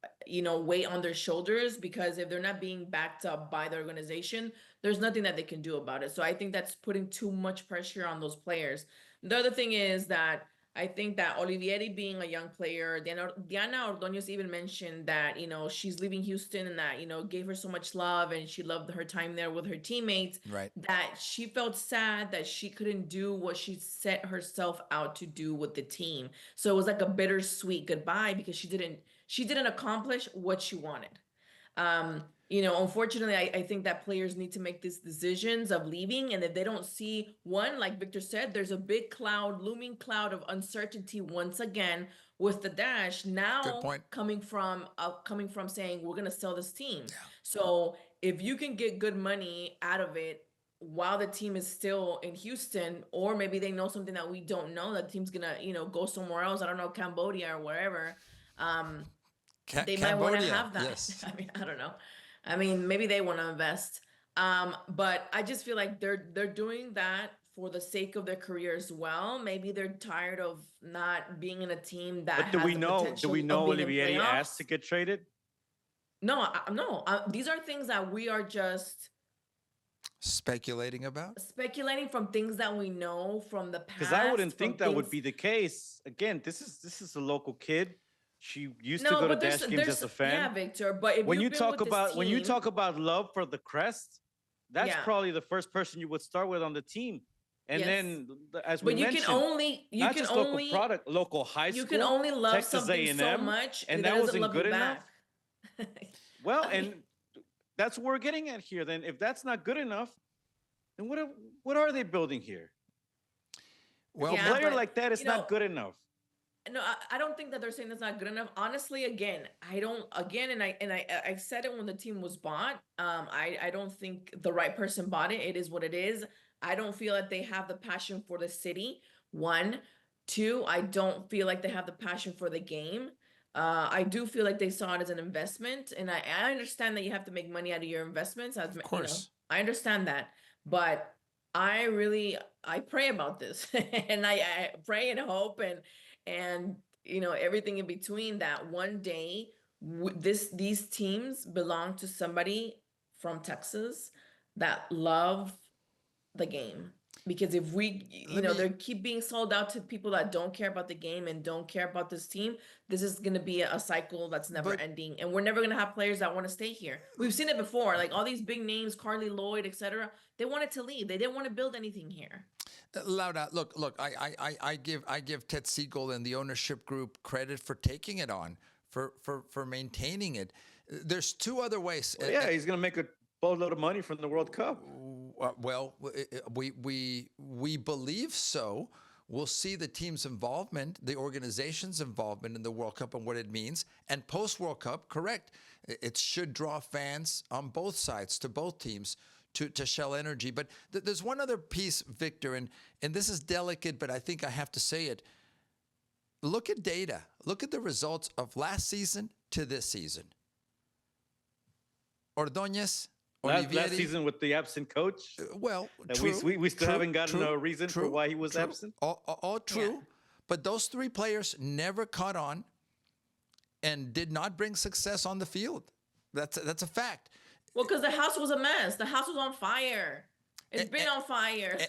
weight on their shoulders, because if they're not being backed up by the organization, there's nothing that they can do about it. So I think that's putting too much pressure on those players. The other thing is that I think that Olivieri being a young player, Diana Ordoñez even mentioned that, she's leaving Houston, and that, gave her so much love, and she loved her time there with her teammates. Right. That she felt sad that she couldn't do what she set herself out to do with the team. So it was like a bittersweet goodbye, because she didn't accomplish what she wanted. Unfortunately, I think that players need to make these decisions of leaving. And if they don't see one, like Victor said, there's a big looming cloud of uncertainty once again with the Dash now coming from saying we're going to sell this team. Yeah. So if you can get good money out of it while the team is still in Houston, or maybe they know something that we don't know, that the team's going to, go somewhere else. I don't know, Cambodia or wherever. They might want to have that. Yes. I mean, I don't know. I mean, maybe they want to invest. But I just feel like they're doing that for the sake of their career as well. Maybe they're tired of not being in a team that. But do we know Olivieri asked to get traded? No, no. These are things that we are just speculating about. Speculating from things that we know from the past. Because I wouldn't think that would be the case. Again, this is a local kid. She used to go to Dash games as a fan. Yeah, Victor. But if when you talk about love for the Crest, that's probably the first person you would start with on the team. And then, as we mentioned, local high school. You can only love Texas something A&M, so much, and that wasn't good enough. Well, and that's what we're getting at here. Then, if that's not good enough, then what are they building here? Well, a player like that is not good enough. No, I don't think that they're saying it's not good enough. Honestly, I said it when the team was bought. I don't think the right person bought it. It is what it is. I don't feel like they have the passion for the city. 1, 2, I don't feel like they have the passion for the game. I do feel like they saw it as an investment, and I understand that you have to make money out of your investments. Of course, I understand that, but I pray about this, and I pray and hope and everything in between, that one day these teams belong to somebody from Texas that love the game. Because if they keep being sold out to people that don't care about the game and don't care about this team, this is going to be a cycle that's never ending. And we're never going to have players that want to stay here. We've seen it before, like all these big names, Carly Lloyd, etc. They wanted to leave. They didn't want to build anything here. Laura, look, I give Ted Siegel and the ownership group credit for taking it on, for maintaining it. There's 2 other ways. Well, he's going to make a boatload of money from the World Cup. Well, we believe so. We'll see the team's involvement, the organization's involvement in the World Cup and what it means. And post-World Cup, correct, it should draw fans on both sides, to both teams, to shell energy. But there's one other piece, Victor, and this is delicate, but I think I have to say it. Look at data. Look at the results of last season to this season. Ordoñez, Olivieri, last season with the absent coach. True. We still haven't gotten a reason for why he was absent. All true. Yeah. But those 3 players never caught on and did not bring success on the field. That's a fact. Well, because the house was a mess. The house was on fire. It's been on fire.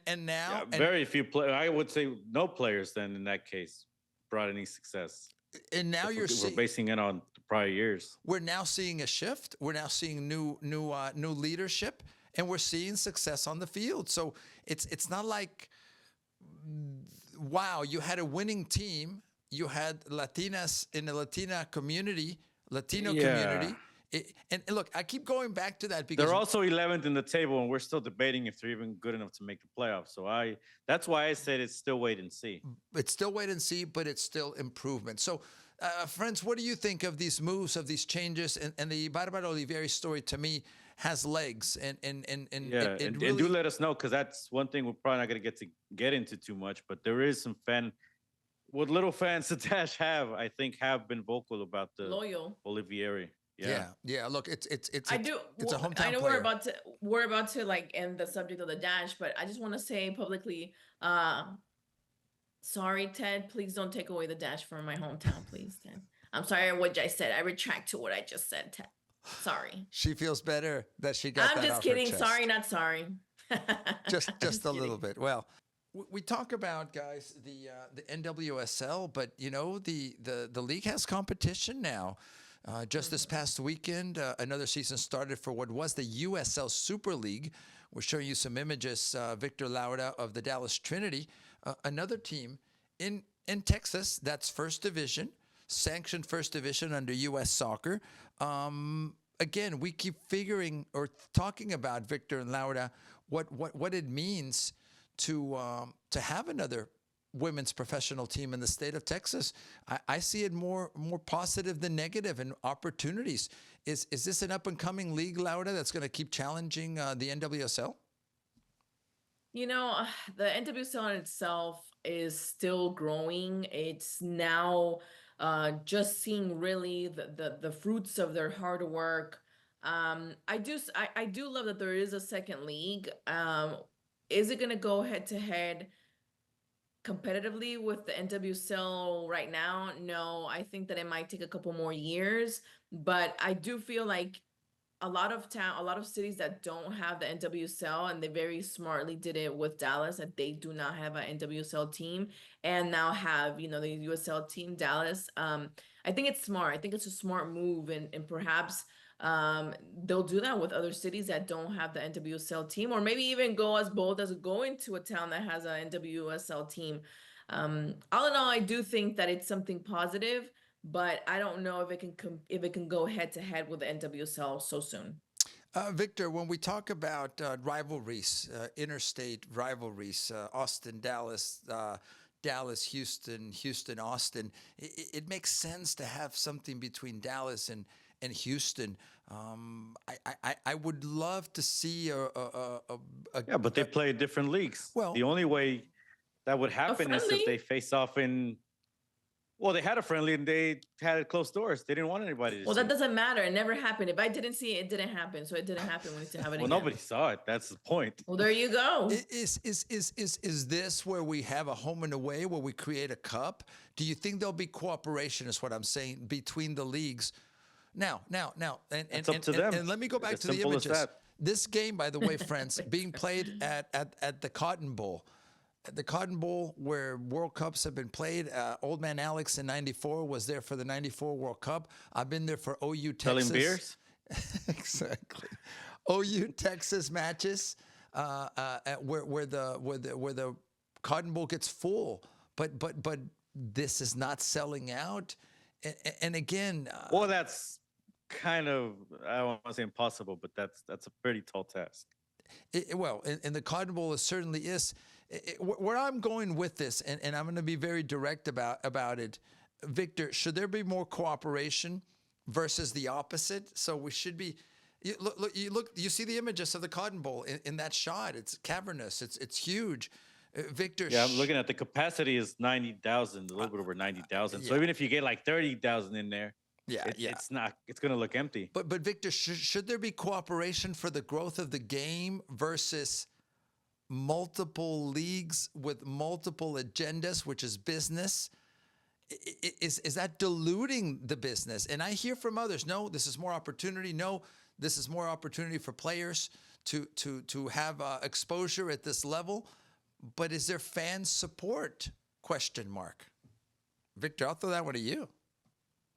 And now... very few players. I would say no players then in that case brought any success. And now we're basing it on the prior years. We're now seeing a shift. We're now seeing new leadership, and we're seeing success on the field. So it's not like, wow, you had a winning team. You had Latinas in the Latino community. And look, I keep going back to that because they're also 11th in the table, and we're still debating if they're even good enough to make the playoffs. So that's why I said it's still wait and see. It's still wait and see, but it's still improvement. So, friends, what do you think of these moves, of these changes? And the Bárbara Olivieri story, to me, has legs. And do let us know, because that's one thing we're probably not going to get into too much. But there is some what little fans the Dash have, I think, have been vocal about the loyal Olivieri. Yeah. Look, it's I do. It's a hometown I know player. we're about to like end the subject of the dash, but I just want to say publicly, sorry, Ted. Please don't take away the dash from my hometown, please, Ted. I'm sorry what I said. I retract to what I just said, Ted. Sorry. She feels better that she got I'm that just off her kidding. chest. Sorry, not sorry. just a little bit. Well, we talk about, guys, the NWSL, but you know the league has competition now. Just this past weekend, another season started for what was the USL Super League. We're showing you some images. Victor Laura of the Dallas Trinity, another team in Texas that's First Division, sanctioned First Division under U.S. Soccer. Again, we keep figuring or talking about Victor and Laura, what it means to have another women's professional team in the state of Texas. I see it more positive than negative and opportunities. Is this an up and coming league, Laura, that's going to keep challenging the NWSL? You know, the NWSL in itself is still growing. It's now just seeing really the fruits of their hard work. I do love that there is a second league. Is it going to go head to head competitively with the NWSL right now? No, I think that it might take a couple more years, but I do feel like a lot of cities that don't have the NWSL, and they very smartly did it with Dallas, that they do not have an NWSL team and now have, you know, the USL team, Dallas. I think it's smart. I think it's a smart move, and perhaps they'll do that with other cities that don't have the NWSL team, or maybe even go as bold as going to a town that has an NWSL team. All in all, I do think that it's something positive, but I don't know if it can go head to head with the NWSL so soon. Victor, when we talk about rivalries, interstate rivalries, Austin, Dallas, Dallas, Houston, Houston, Austin, it makes sense to have something between Dallas and Houston. I would love to see but they play different leagues. Well, the only way that would happen is if they face off in. Well, they had a friendly and they had it closed doors. They didn't want anybody to see. Well, that doesn't matter. It never happened. If I didn't see it, it didn't happen. So it didn't happen. We need to have it again. Well, nobody saw it. That's the point. Well, there you go. Is this where we have a home and away, where we create a cup? Do you think there'll be cooperation, is what I'm saying, between the leagues? Now, and it's up to them. And let me go back to the images. This game, by the way, friends, being played at the Cotton Bowl. The Cotton Bowl, where World Cups have been played. Old man Alex in '94 was there for the '94 World Cup. I've been there for OU Texas. Selling beers? Exactly. OU Texas matches, where the Cotton Bowl gets full, but this is not selling out. And again, well, that's kind of, I don't want to say impossible, but that's a pretty tall task. And the Cotton Bowl certainly is. Where I'm going with this, and I'm going to be very direct about it, Victor, should there be more cooperation versus the opposite? So we should be. You see the images of the Cotton Bowl in that shot. It's cavernous. It's huge. Victor. Yeah, I'm looking at the capacity is 90,000, a little bit over 90,000. So even if you get like 30,000 in there, it's going to look empty. But Victor, should there be cooperation for the growth of the game versus multiple leagues with multiple agendas, which is business? Is that diluting the business? And I hear from others, no, this is more opportunity. No, this is more opportunity for players to have exposure at this level. But is there fan support? ? Victor, I'll throw that one to you.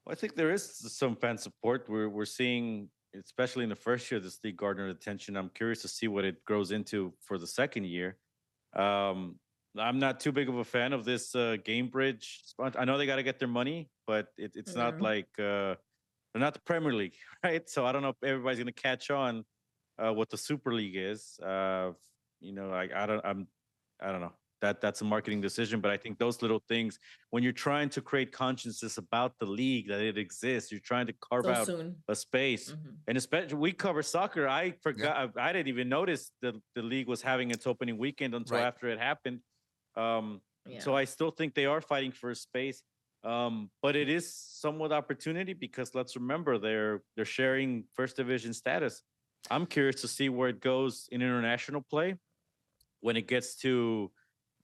Well, I think there is some fan support. We're seeing, especially in the first year, this league garnered attention. I'm curious to see what it grows into for the second year. I'm not too big of a fan of this game bridge. I know they got to get their money, but it's not like they're not the Premier League, right? So I don't know if everybody's going to catch on what the Super League is. I don't know. That's a marketing decision, but I think those little things, when you're trying to create consciousness about the league, that it exists, you're trying to carve out a space. And especially, we cover soccer. I forgot, I didn't even notice the league was having its opening weekend until after it happened. So I still think they are fighting for a space. But it is somewhat opportunity because let's remember they're sharing first division status. I'm curious to see where it goes in international play when it gets to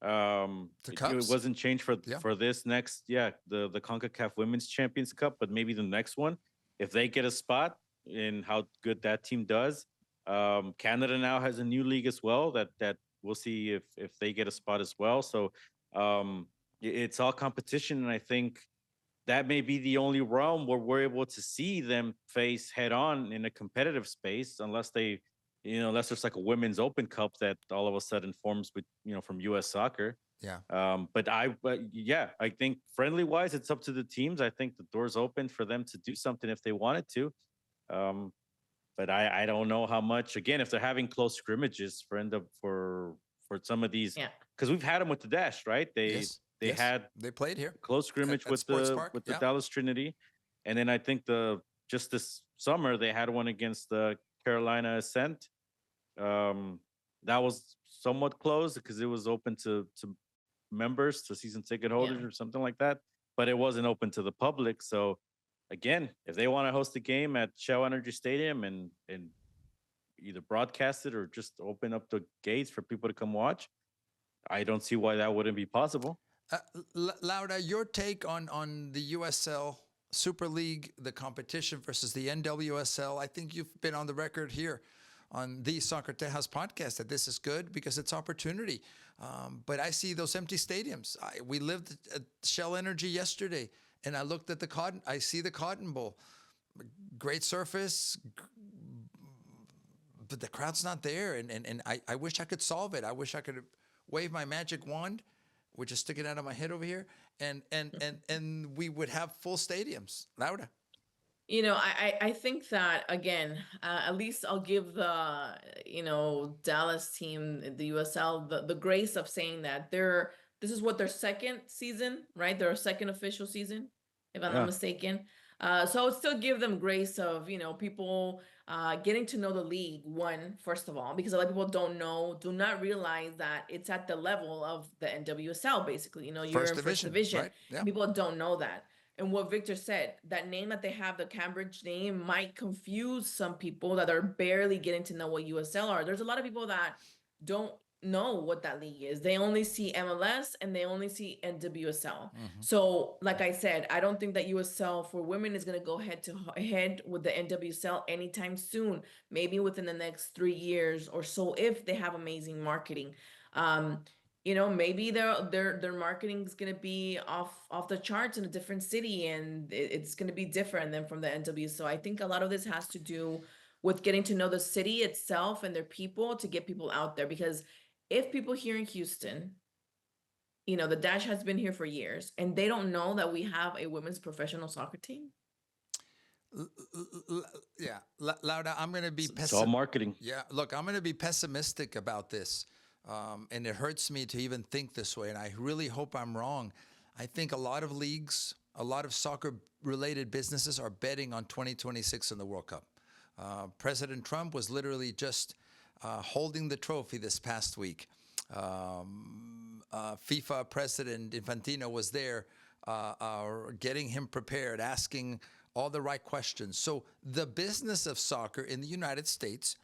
it wasn't changed for this next the CONCACAF Women's Champions Cup, but maybe the next one if they get a spot in how good that team does. Canada now has a new league as well that we'll see if they get a spot as well. So it's all competition, and I think that may be the only realm where we're able to see them face head on in a competitive space, unless they, unless there's like a women's Open Cup that all of a sudden forms with, from U.S. Soccer. Yeah. But I think friendly wise, it's up to the teams. I think the door's open for them to do something if they wanted to. But I don't know how much. Again, if they're having close scrimmages for some of these, because we've had them with the Dash, right? They played here close scrimmage at with the Dallas Trinity, and then I think just this summer they had one against the Carolina Ascent. That was somewhat close because it was open to members, to season ticket holders or something like that, but it wasn't open to the public. So again, if they want to host a game at Shell Energy Stadium and either broadcast it or just open up the gates for people to come watch, I don't see why that wouldn't be possible. Laura, your take on the USL Super League, the competition versus the NWSL. I think you've been on the record here on the Soccer Tejas podcast that this is good because it's opportunity. But I see those empty stadiums. We lived at Shell Energy yesterday, and I looked at I see the Cotton Bowl. Great surface, but the crowd's not there. And I wish I could solve it. I wish I could wave my magic wand, which is sticking out of my head over here, and we would have full stadiums. Laura. I think that, again, at least I'll give the, Dallas team, the USL, the grace of saying that this is what their second season, right? Their second official season, if I'm not mistaken. So I would still give them grace of, people getting to know the league, first of all, because a lot of people do not realize that it's at the level of the NWSL, basically. You're in first division. Right? Yeah. People don't know that. And what Victor said, that name that they have, the Cambridge name, might confuse some people that are barely getting to know what USL are. There's a lot of people that don't know what that league is. They only see MLS and they only see NWSL. Mm-hmm. So, like I said, I don't think that USL for women is going to go head to head with the NWSL anytime soon. Maybe within the next 3 years or so, if they have amazing marketing. Maybe their marketing is going to be off the charts in a different city, and it's going to be different than from the NW. So I think a lot of this has to do with getting to know the city itself and their people to get people out there. Because if people here in Houston, the Dash has been here for years, and they don't know that we have a women's professional soccer team. Yeah, Laura, I'm going to be pessimistic. It's all marketing. Yeah, look, I'm going to be pessimistic about this. And it hurts me to even think this way, and I really hope I'm wrong. I think a lot of leagues, a lot of soccer-related businesses are betting on 2026 in the World Cup. President Trump was literally just holding the trophy this past week. FIFA President Infantino was there getting him prepared, asking all the right questions. So the business of soccer in the United States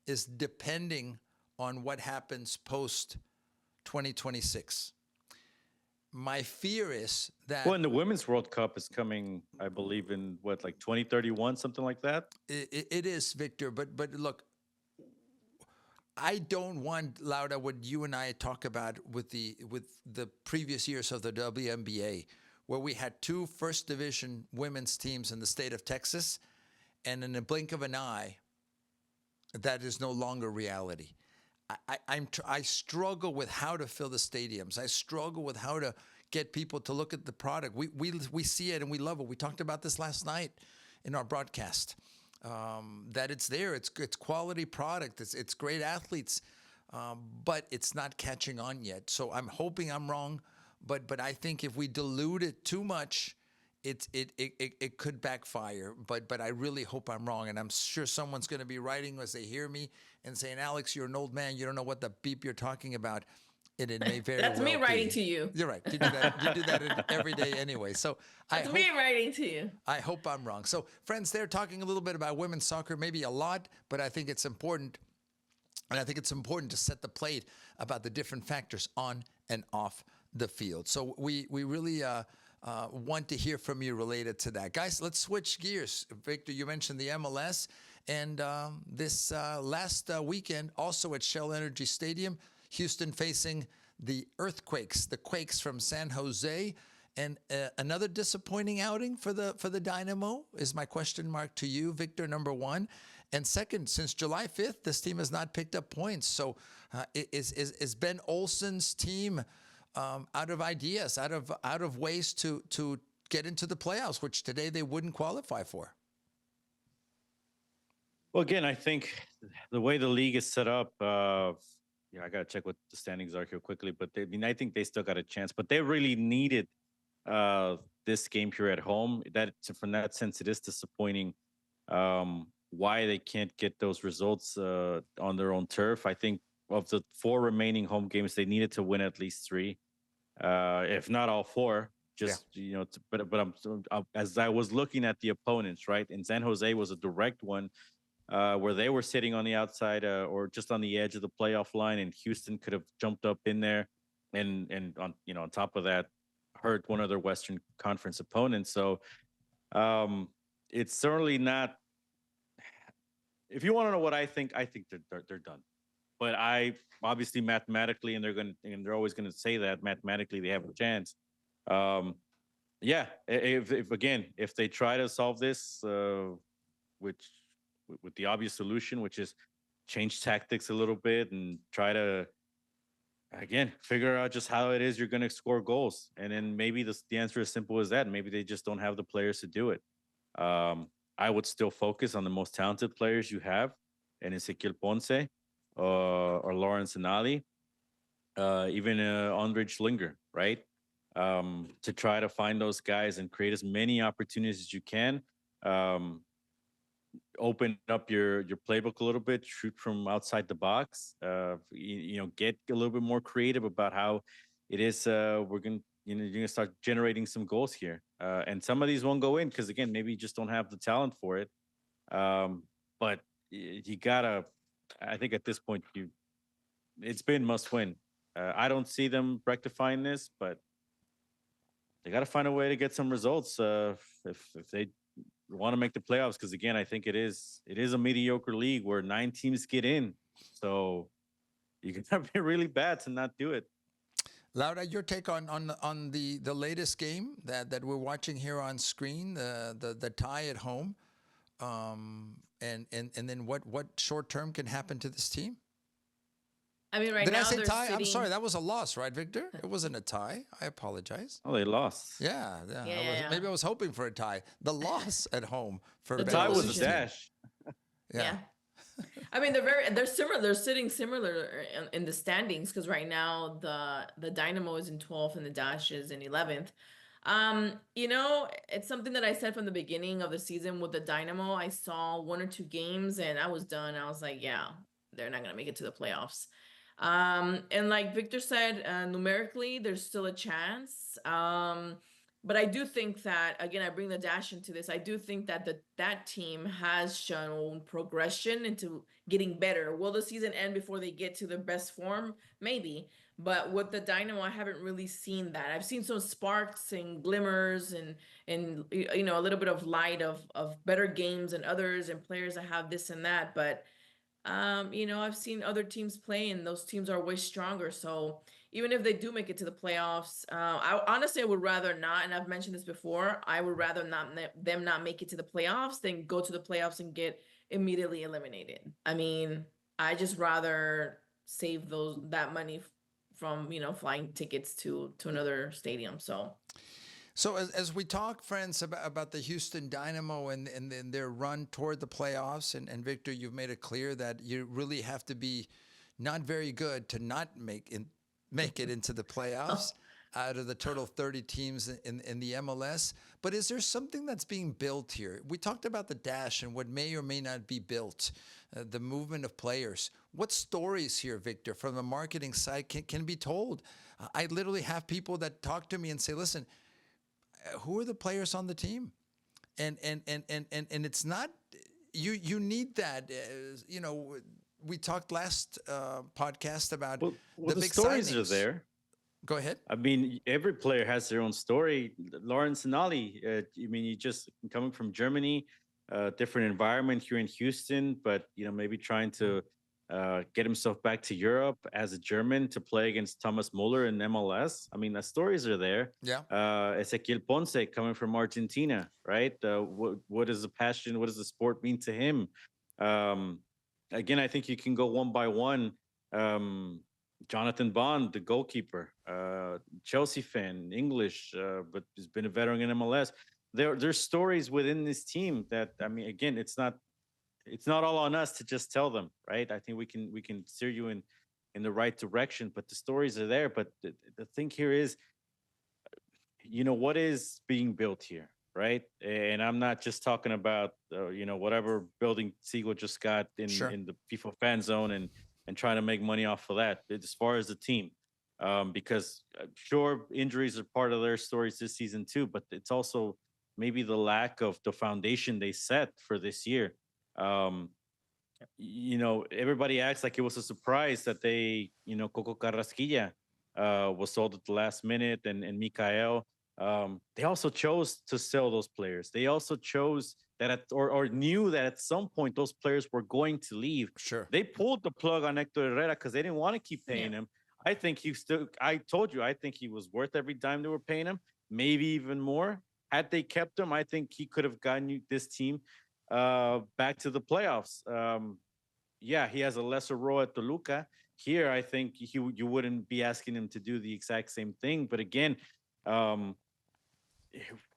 is depending on what happens post 2026. My fear is that... Well, and the Women's World Cup is coming, I believe, in 2031, something like that? It is, Victor. But look, I don't want, Laura, what you and I talk about with the previous years of the WNBA, where we had 2 first division women's teams in the state of Texas, and in the blink of an eye, that is no longer reality. I struggle with how to fill the stadiums. I struggle with how to get people to look at the product. We see it and we love it. We talked about this last night in our broadcast. That it's there. It's quality product. It's great athletes, but it's not catching on yet. So I'm hoping I'm wrong, but I think if we dilute it too much, it could backfire. But I really hope I'm wrong, and I'm sure someone's going to be writing as they hear me and saying, Alex, you're an old man. You don't know what the beep you're talking about. And it may very That's well me writing be. to you. You're right. You do that every day anyway. So That's me writing to you. I hope I'm wrong. So friends, they're talking a little bit about women's soccer, maybe a lot, but I think it's important. And I think it's important to set the plate about the different factors on and off the field. So we really want to hear from you related to that. Guys, let's switch gears. Victor, you mentioned the MLS. And this last weekend, also at Shell Energy Stadium, Houston facing the Earthquakes, the Quakes from San Jose. And another disappointing outing for the Dynamo is my question mark to you, Victor, number one. And second, since July 5th, this team has not picked up points. So is Ben Olsen's team out of ideas, out of ways to get into the playoffs, which today they wouldn't qualify for? Well, again, I think the way the league is set up, I got to check what the standings are here quickly, but I think they still got a chance. But they really needed this game here at home. From that sense, it is disappointing why they can't get those results on their own turf. I think of the 4 remaining home games, they needed to win at least 3, if not all 4. But as I was looking at the opponents, right, and San Jose was a direct one where they were sitting on the outside or just on the edge of the playoff line, and Houston could have jumped up in there, and on top of that, hurt one of their Western Conference opponents. So it's certainly not. If you want to know what I think they're done. But I obviously mathematically, and they're always going to say that mathematically they have a chance. If they try to solve this, with the obvious solution, which is change tactics a little bit and try to again figure out just how it is you're going to score goals, and then maybe the answer is simple as that. Maybe they just don't have the players to do it. I would still focus on the most talented players you have, and Ezequiel Ponce or Lawrence Anali, even Andrej Linger, right? To try to find those guys and create as many opportunities as you can. Open up your playbook a little bit, shoot from outside the box. Get a little bit more creative about how it is. You're gonna start generating some goals here, and some of these won't go in because again, maybe you just don't have the talent for it. But you gotta. I think at this point, it's been must win. I don't see them rectifying this, but they got to find a way to get some results if they want to make the playoffs. Because again, I think it is a mediocre league where 9 teams get in, so you can have be really bad to not do it. Laura, your take on the latest game that we're watching here on screen, the tie at home, and then what short term can happen to this team? I mean, right Did now I say they're tie? sitting... I'm sorry, that was a loss, right, Victor? It wasn't a tie. I apologize. Oh, they lost. Yeah. Maybe I was hoping for a tie. The loss at home for the tie was a dash. Yeah. I mean, they're similar. They're sitting similar in the standings because right now the Dynamo is in 12th and the Dash is in 11th. It's something that I said from the beginning of the season with the Dynamo. I saw 1 or 2 games and I was done. I was like, yeah, they're not gonna make it to the playoffs. And like Victor said, numerically, there's still a chance. But I do think that, again, I bring the Dash into this. I do think that that team has shown progression into getting better. Will the season end before they get to their best form? Maybe. But with the Dynamo, I haven't really seen that. I've seen some sparks and glimmers and a little bit of light of better games and others and players that have this and that. But I've seen other teams play and those teams are way stronger. So even if they do make it to the playoffs, I would rather not, and I've mentioned this before, I would rather them not make it to the playoffs than go to the playoffs and get immediately eliminated. I mean, I just rather save that money from, flying tickets to another stadium. So as we talk, friends, about the Houston Dynamo and their run toward the playoffs, and Victor, you've made it clear that you really have to be not very good to not make it into the playoffs. out of the total 30 teams in the MLS. But is there something that's being built here? We talked about the dash and what may or may not be built, the movement of players. What stories here, Victor, from the marketing side can be told? I literally have people that talk to me and say, listen, who are the players on the team? And it's not, you need that, we talked last podcast about the big stories signings. Are there. Go ahead. I mean, every player has their own story. Lawrence and Ali, you just coming from Germany, different environment here in Houston, but, maybe trying to get himself back to Europe as a German to play against Thomas Muller in MLS. I mean, the stories are there. Yeah. Ezequiel Ponce coming from Argentina, right? What is the passion? What does the sport mean to him? Again, I think you can go one by one. Jonathan Bond, the goalkeeper, Chelsea fan, English, but has been a veteran in MLS. There's stories within this team that, I mean, again, it's not all on us to just tell them, right? I think we can steer you in the right direction, but the stories are there. But the thing here is, what is being built here, right? And I'm not just talking about, whatever building Seagull just got in the FIFA fan zone and trying to make money off of that. As far as the team, because sure, injuries are part of their stories this season too, but it's also maybe the lack of the foundation they set for this year. Everybody acts like it was a surprise that they, Coco Carrasquilla was sold at the last minute, and Mikael. They also chose to sell those players. They also chose that or knew that at some point those players were going to leave. Sure. They pulled the plug on Hector Herrera because they didn't want to keep paying him. I think I told you, I think he was worth every dime they were paying him, maybe even more. Had they kept him, I think he could have gotten this team back to the playoffs. He has a lesser role at Toluca. Here, I think you wouldn't be asking him to do the exact same thing. But again,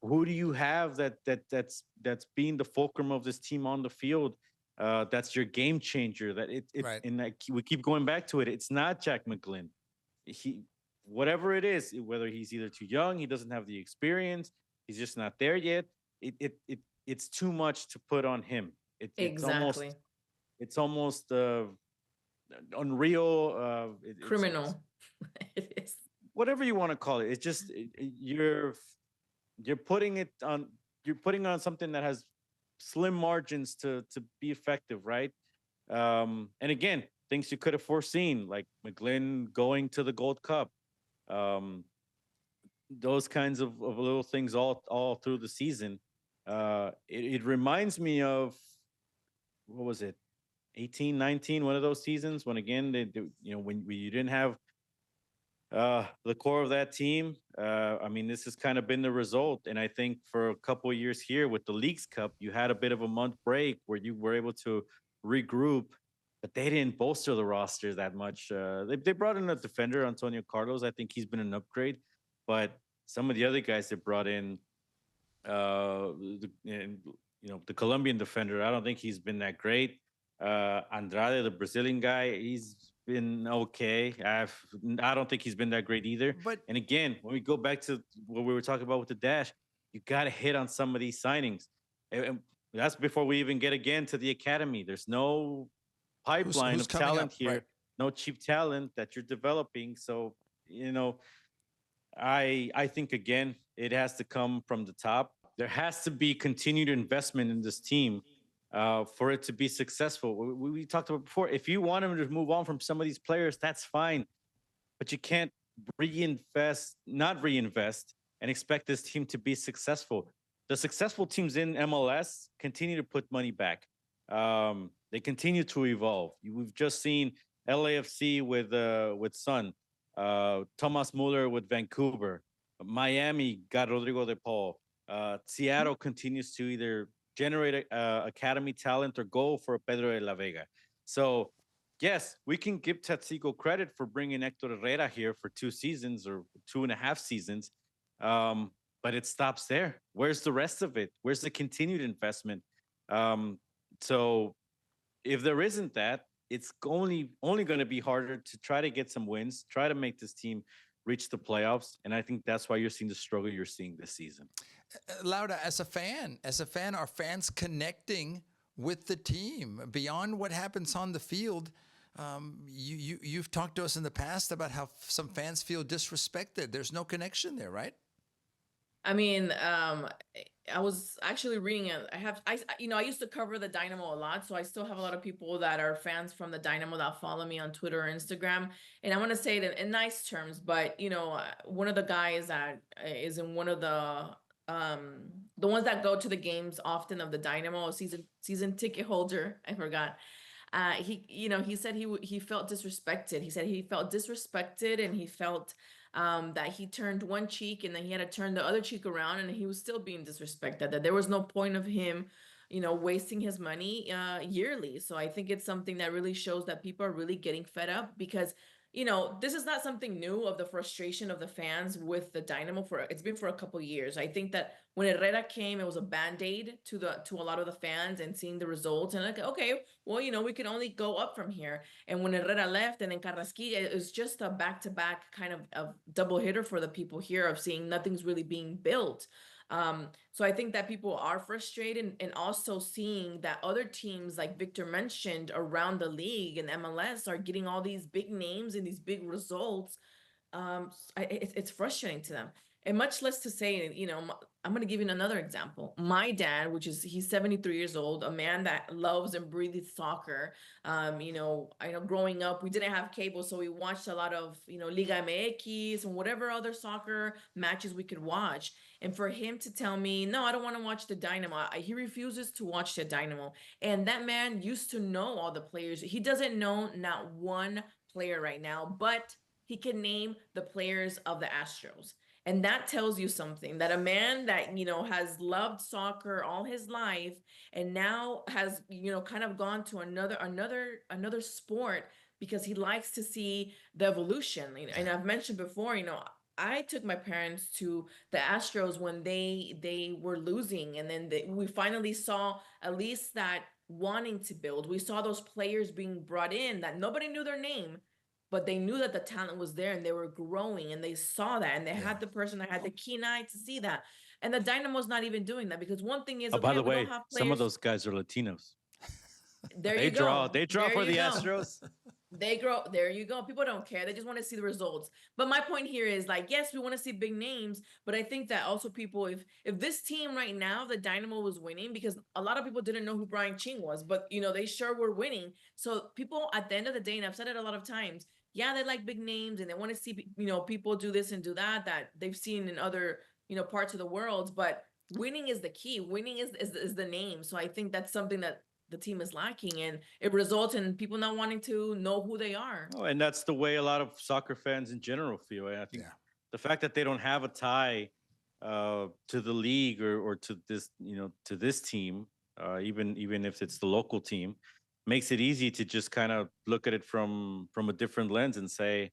who do you have that's being the fulcrum of this team on the field? That's your game changer. That right. And we keep going back to it. It's not Jack McGlynn. Whatever it is, whether he's either too young, he doesn't have the experience, he's just not there yet. It's too much to put on him. Exactly. It's almost unreal. Criminal. It is. Whatever you want to call it. It's just you're putting on something that has slim margins to be effective, right? And again, things you could have foreseen, like McGlynn going to the Gold Cup. Those kinds of little things all through the season. It reminds me of, what was it, 18, 19, one of those seasons when, again, when you didn't have the core of that team. I mean, this has kind of been the result. And I think for a couple of years here with the Leagues Cup, you had a bit of a month break where you were able to regroup, but they didn't bolster the roster that much. They brought in a defender, Antonio Carlos. I think he's been an upgrade, but some of the other guys they brought in, the Colombian defender, I don't think he's been that great. Andrade, the Brazilian guy, he's been okay. I don't think he's been that great either. And again, when we go back to what we were talking about with the dash, you got to hit on some of these signings. And that's before we even get again to the academy. There's no pipeline of talent here, right? No cheap talent that you're developing. So, I think, again, it has to come from the top. There has to be continued investment in this team for it to be successful. We talked about before, if you want them to move on from some of these players, that's fine. But you can't not reinvest and expect this team to be successful. The successful teams in MLS continue to put money back. They continue to evolve. We've just seen LAFC with Sun, Thomas Muller with Vancouver, Miami got Rodrigo de Paul. Seattle continues to either generate academy talent or go for Pedro de la Vega. So, yes, we can give Tatsigo credit for bringing Hector Herrera here for 2 seasons or 2.5 seasons, but it stops there. Where's the rest of it? Where's the continued investment? So, if there isn't that, it's only going to be harder to try to get some wins, try to make this team reach the playoffs. And I think that's why you're seeing the struggle you're seeing this season. Laura, as a fan, are fans connecting with the team beyond what happens on the field? You've talked to us in the past about how some fans feel disrespected. There's no connection there, right? I mean, I was actually reading it. I used to cover the Dynamo a lot, so I still have a lot of people that are fans from the Dynamo that follow me on Twitter or Instagram. And I want to say it in nice terms, but one of the guys that is in one of the ones that go to the games often of the Dynamo, season ticket holder, I forgot. He said he felt disrespected. He said he felt disrespected, and he felt that he turned one cheek and then he had to turn the other cheek around, and he was still being disrespected, that there was no point of him, wasting his money yearly. So I think it's something that really shows that people are really getting fed up, because this is not something new of the frustration of the fans with the Dynamo. It's been for a couple of years. I think that when Herrera came, it was a band-aid to a lot of the fans, and seeing the results and like, okay, well, we can only go up from here. And when Herrera left, and then Carrasquilla, it was just a back-to-back kind of double hitter for the people here, of seeing nothing's really being built. So I think that people are frustrated, and also seeing that other teams, like Victor mentioned, around the league and MLS are getting all these big names and these big results. It's frustrating to them. And much less to say, I'm going to give you another example. My dad, he's 73 years old, a man that loves and breathes soccer. I know growing up, we didn't have cable, so we watched a lot of, Liga MX and whatever other soccer matches we could watch. And for him to tell me, no, I don't want to watch the Dynamo. He refuses to watch the Dynamo. And that man used to know all the players. He doesn't know not one player right now, but he can name the players of the Astros. And that tells you something, that a man that, has loved soccer all his life, and now has, kind of gone to another sport, because he likes to see the evolution. And I've mentioned before, I took my parents to the Astros when they were losing. And then we finally saw at least that wanting to build. We saw those players being brought in that nobody knew their name, but they knew that the talent was there, and they were growing, and they saw that, and they had the person that had the keen eye to see that. And the Dynamo's not even doing that, because one thing is, by the way, some of those guys are Latinos. They draw for the Astros. They grow. There you go. People don't care. They just want to see the results. But my point here is, like, yes, we want to see big names, but I think that also people, if this team right now, the Dynamo was winning, because a lot of people didn't know who Brian Ching was, but they sure were winning. So people, at the end of the day, and I've said it a lot of times, yeah, they like big names, and they want to see, people do this and do that they've seen in other, parts of the world. But winning is the key. Winning is the name. So I think that's something that the team is lacking, and it results in people not wanting to know who they are. Oh, and that's the way a lot of soccer fans in general feel. And I think the fact that they don't have a tie to the league or to this, to this team, even if it's the local team, makes it easy to just kind of look at it from a different lens and say,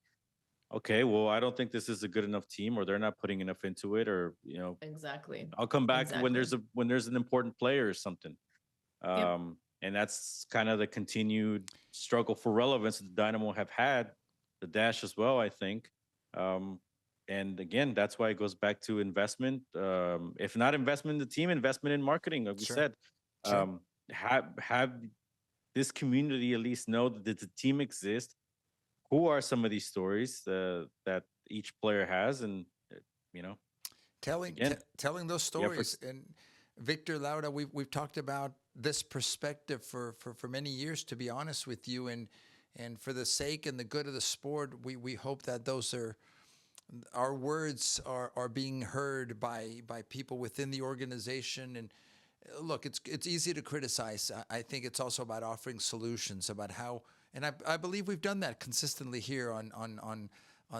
okay, well, I don't think this is a good enough team, or they're not putting enough into it, or Exactly. I'll come back when there's an important player or something. And that's kind of the continued struggle for relevance that the Dynamo have had, the Dash as well, I think. And again, that's why it goes back to investment. If not investment in the team, investment in marketing, like we said. Have this community at least know that the team exists. Who are some of these stories that each player has, and telling those stories. And Victor, Laura, we've talked about this perspective for many years, to be honest with you, and for the sake and the good of the sport, we hope that our words are being heard by people within the organization. And look, it's easy to criticize. I think it's also about offering solutions, about how, and I believe we've done that consistently here on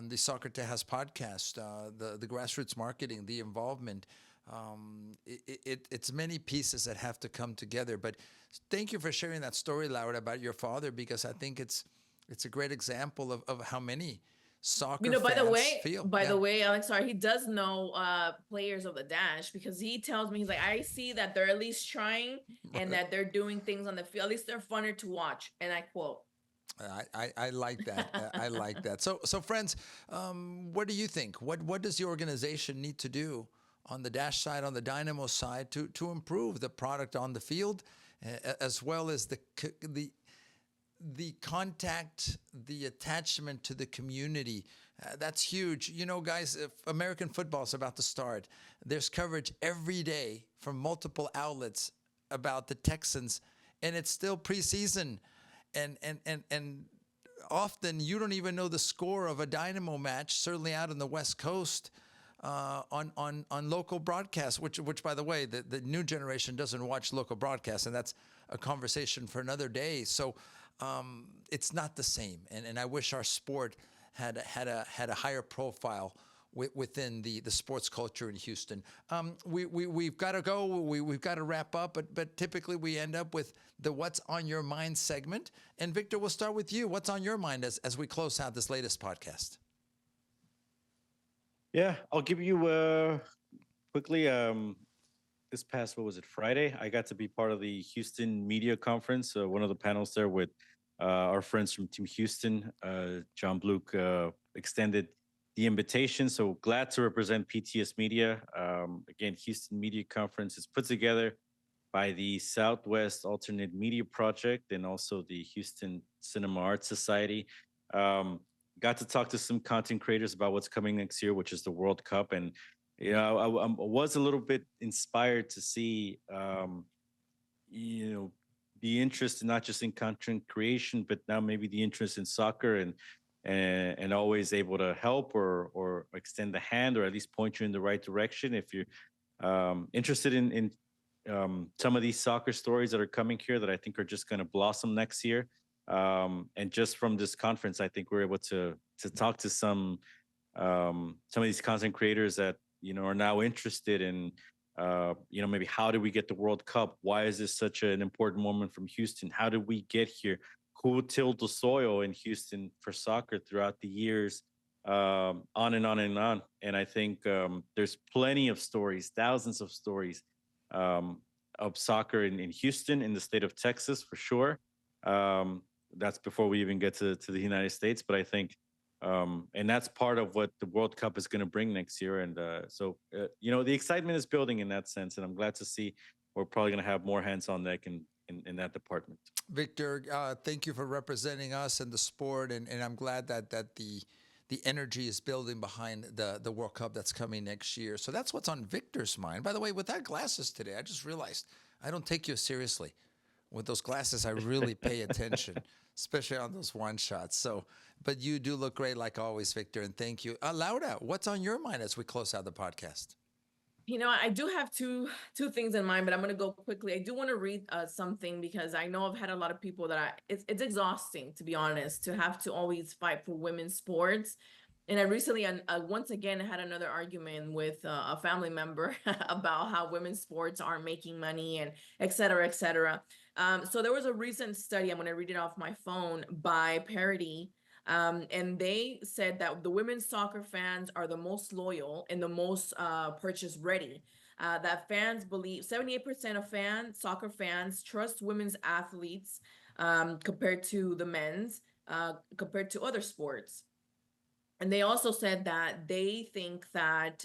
the Soccer Tejas podcast, the grassroots marketing, the involvement. It's many pieces that have to come together. But thank you for sharing that story, Laura, about your father, because I think it's a great example of how many soccer fans feel. By the way, Alex, sorry, he does know players of the Dash, because he tells me, he's like, I see that they're at least trying and that they're doing things on the field. At least they're funner to watch. And I quote. I like that. I like that. So friends, what do you think? What does the organization need to do on the Dash side, on the Dynamo side, to improve the product on the field, as well as the contact, the attachment to the community? That's huge. You know, guys, if American football is about to start, there's coverage every day from multiple outlets about the Texans, and it's still preseason. And often you don't even know the score of a Dynamo match, certainly out on the West Coast, on local broadcasts, which by the way, the new generation doesn't watch local broadcasts, and that's a conversation for another day. So it's not the same, and I wish our sport had a higher profile within the sports culture in Houston. We've got to go. We've got to wrap up, but typically we end up with the What's on Your Mind segment. And Victor, we'll start with you. What's on your mind as we close out this latest podcast? Yeah, I'll give you quickly. This past, what was it, Friday? I got to be part of the Houston Media Conference, one of the panels there with our friends from Team Houston. John Bluke extended the invitation, so glad to represent PTS Media. Again, Houston Media Conference is put together by the Southwest Alternate Media Project and also the Houston Cinema Arts Society. Got to talk to some content creators about what's coming next year, which is the World Cup. And, you know, I was a little bit inspired to see, you know, the interest not just in content creation, but now maybe the interest in soccer and always able to help or extend the hand or at least point you in the right direction. If you're interested in some of these soccer stories that are coming here that I think are just going to blossom next year. And just from this conference, I think we're able to talk to some of these content creators that, you know, are now interested in, you know, maybe how did we get the World Cup? Why is this such an important moment from Houston? How did we get here? Who tilled the soil in Houston for soccer throughout the years? On and on and on. And I think there's plenty of stories, thousands of stories of soccer in Houston, in the state of Texas, for sure. That's before we even get to the United States. But I think, and that's part of what the World Cup is going to bring next year. And so, you know, the excitement is building in that sense. And I'm glad to see we're probably going to have more hands on deck in that department. Victor, thank you for representing us and the sport. And I'm glad that the energy is building behind the World Cup that's coming next year. So that's what's on Victor's mind. By the way, without glasses today, I just realized I don't take you seriously. With those glasses, I really pay attention, especially on those one shots. So, but you do look great like always, Victor, and thank you. Laura, what's on your mind as we close out the podcast? You know, I do have two things in mind, but I'm going to go quickly. I do want to read something because I know I've had a lot of people that it's exhausting, to be honest, to have to always fight for women's sports. And I recently, once again, had another argument with a family member about how women's sports aren't making money and et cetera, et cetera. So there was a recent study, I'm going to read it off my phone, by Parity. And they said that the women's soccer fans are the most loyal and the most purchase ready. That fans believe 78% of soccer fans trust women's athletes compared to the men's, compared to other sports. And they also said that they think that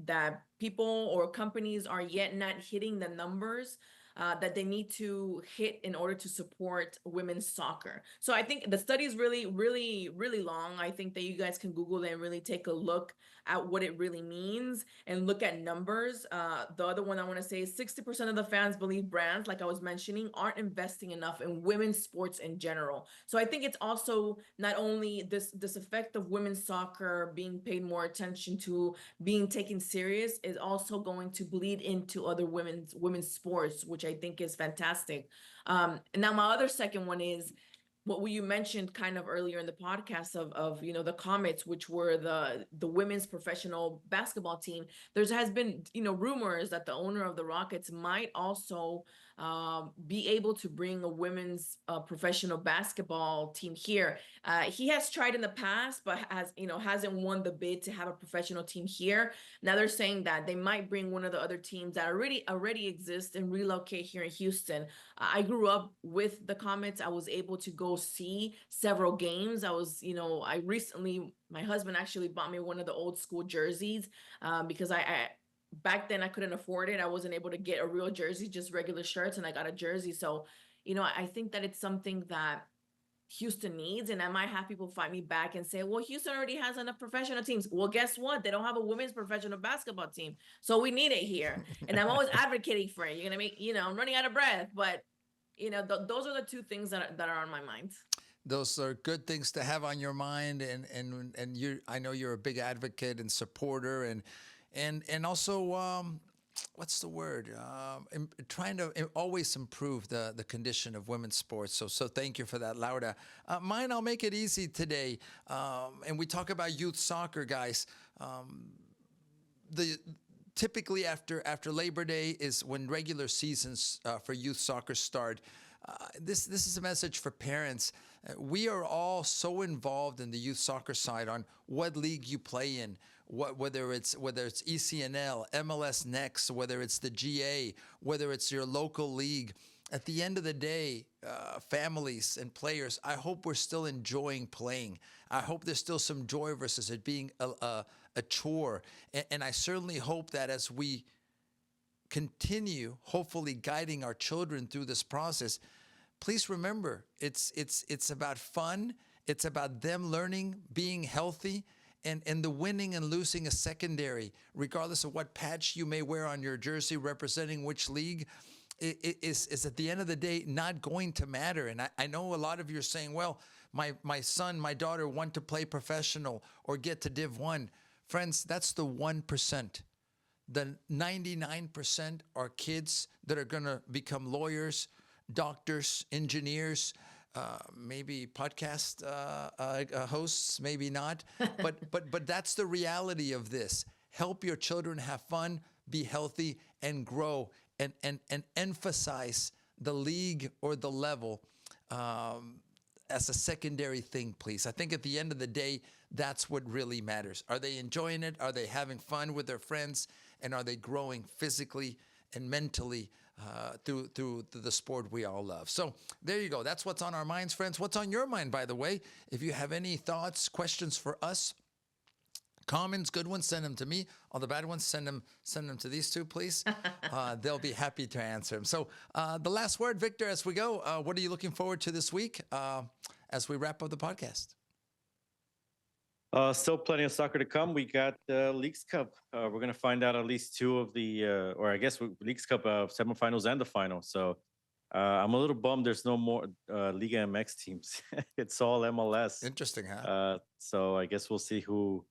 that people or companies are yet not hitting the numbers that they need to hit in order to support women's soccer. So I think the study is really, really, really long. I think that you guys can Google it and really take a look at what it really means and look at numbers. The other one I want to say is 60% of the fans believe brands, like I was mentioning, aren't investing enough in women's sports in general. So I think it's also not only this effect of women's soccer being paid more attention to, being taken serious, is also going to bleed into other women's sports, which I think is fantastic. And now my other second one is what you mentioned kind of earlier in the podcast of you know, the Comets, which were the women's professional basketball team. There has been, you know, rumors that the owner of the Rockets might also be able to bring a women's professional basketball team here. He has tried in the past, but hasn't won the bid to have a professional team here. Now they're saying that they might bring one of the other teams that already exist and relocate here in Houston. I grew up with the Comets. I was able to go go see several games. My husband actually bought me one of the old school jerseys because I back then I couldn't afford it. I wasn't able to get a real jersey, just regular shirts, and I got a jersey. So, I think that it's something that Houston needs. And I might have people fight me back and say, well, Houston already has enough professional teams. Well, guess what? They don't have a women's professional basketball team. So we need it here. And I'm always advocating for it. You're going to make, I'm running out of breath. But, those are the two things that are on my mind. Those are good things to have on your mind. And I know you're a big advocate and supporter and also, what's the word? Trying to always improve the condition of women's sports. So thank you for that, Laura. Mine, I'll make it easy today. And we talk about youth soccer, guys. Typically after Labor Day is when regular seasons for youth soccer start. This is a message for parents. We are all so involved in the youth soccer side on what league you play in. Whether it's ECNL, MLS Next, whether it's the GA, whether it's your local league. At the end of the day, families and players, I hope we're still enjoying playing. I hope there's still some joy versus it being a chore. And I certainly hope that as we continue, hopefully guiding our children through this process, please remember, it's about fun. It's about them learning, being healthy. And the winning and losing is secondary, regardless of what patch you may wear on your jersey representing which league. It is at the end of the day not going to matter. And I know a lot of you are saying, well, my son, my daughter want to play professional or get to Div 1. Friends, that's the 1%. The 99% are kids that are going to become lawyers, doctors, engineers, maybe podcast hosts, maybe not. But that's the reality of this. Help your children have fun, be healthy, and grow, and emphasize the league or the level as a secondary thing, please. I think at the end of the day, that's what really matters. Are they enjoying it? Are they having fun with their friends? And are they growing physically and mentally through the sport we all love? So there you go. That's what's on our minds, friends. What's on your mind, by the way? If you have any thoughts, questions for us, comments, good ones, send them to me. All the bad ones, send them to these two, please. They'll be happy to answer them. So the last word, Victor, as we go, what are you looking forward to this week as we wrap up the podcast? Still plenty of soccer to come. We got Leagues Cup. We're going to find out at least two of the, Leagues Cup semifinals and the final. So I'm a little bummed there's no more Liga MX teams. It's all MLS. Interesting, huh? So I guess we'll see who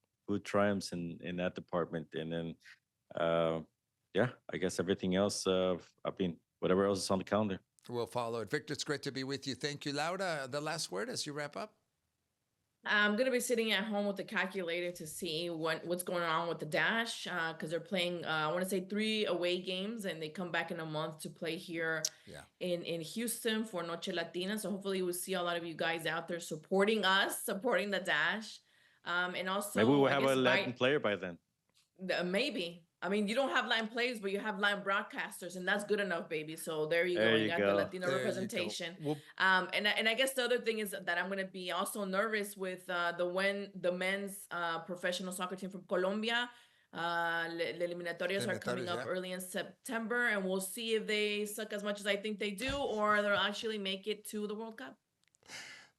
triumphs in that department. And then, I guess everything else, whatever else is on the calendar. We'll follow it. Victor, it's great to be with you. Thank you, Laura. The last word as you wrap up? I'm going to be sitting at home with the calculator to see what's going on with the Dash because they're playing, I want to say 3 away games, and they come back in a month to play here in Houston for Noche Latina. So hopefully we'll see a lot of you guys out there supporting us, supporting the Dash. And also, maybe we'll have a Latin player by then. Maybe. I mean, you don't have Latin players, but you have Latin broadcasters, and that's good enough, baby. So there you go. You got the Latino representation. And I guess the other thing is that I'm going to be also nervous with the men's professional soccer team from Colombia. The eliminatorias are coming up early in September, and we'll see if they suck as much as I think they do, or they'll actually make it to the World Cup.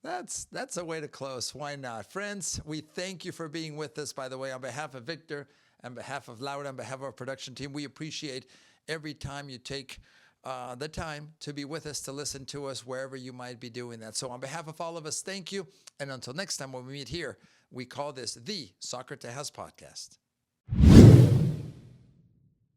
That's a way to close. Why not? Friends, we thank you for being with us, by the way, on behalf of Victor, on behalf of Laura, on behalf of our production team. We appreciate every time you take the time to be with us, to listen to us wherever you might be doing that. So on behalf of all of us, thank you. And until next time when we meet here, we call this the Soccer Tejas Podcast.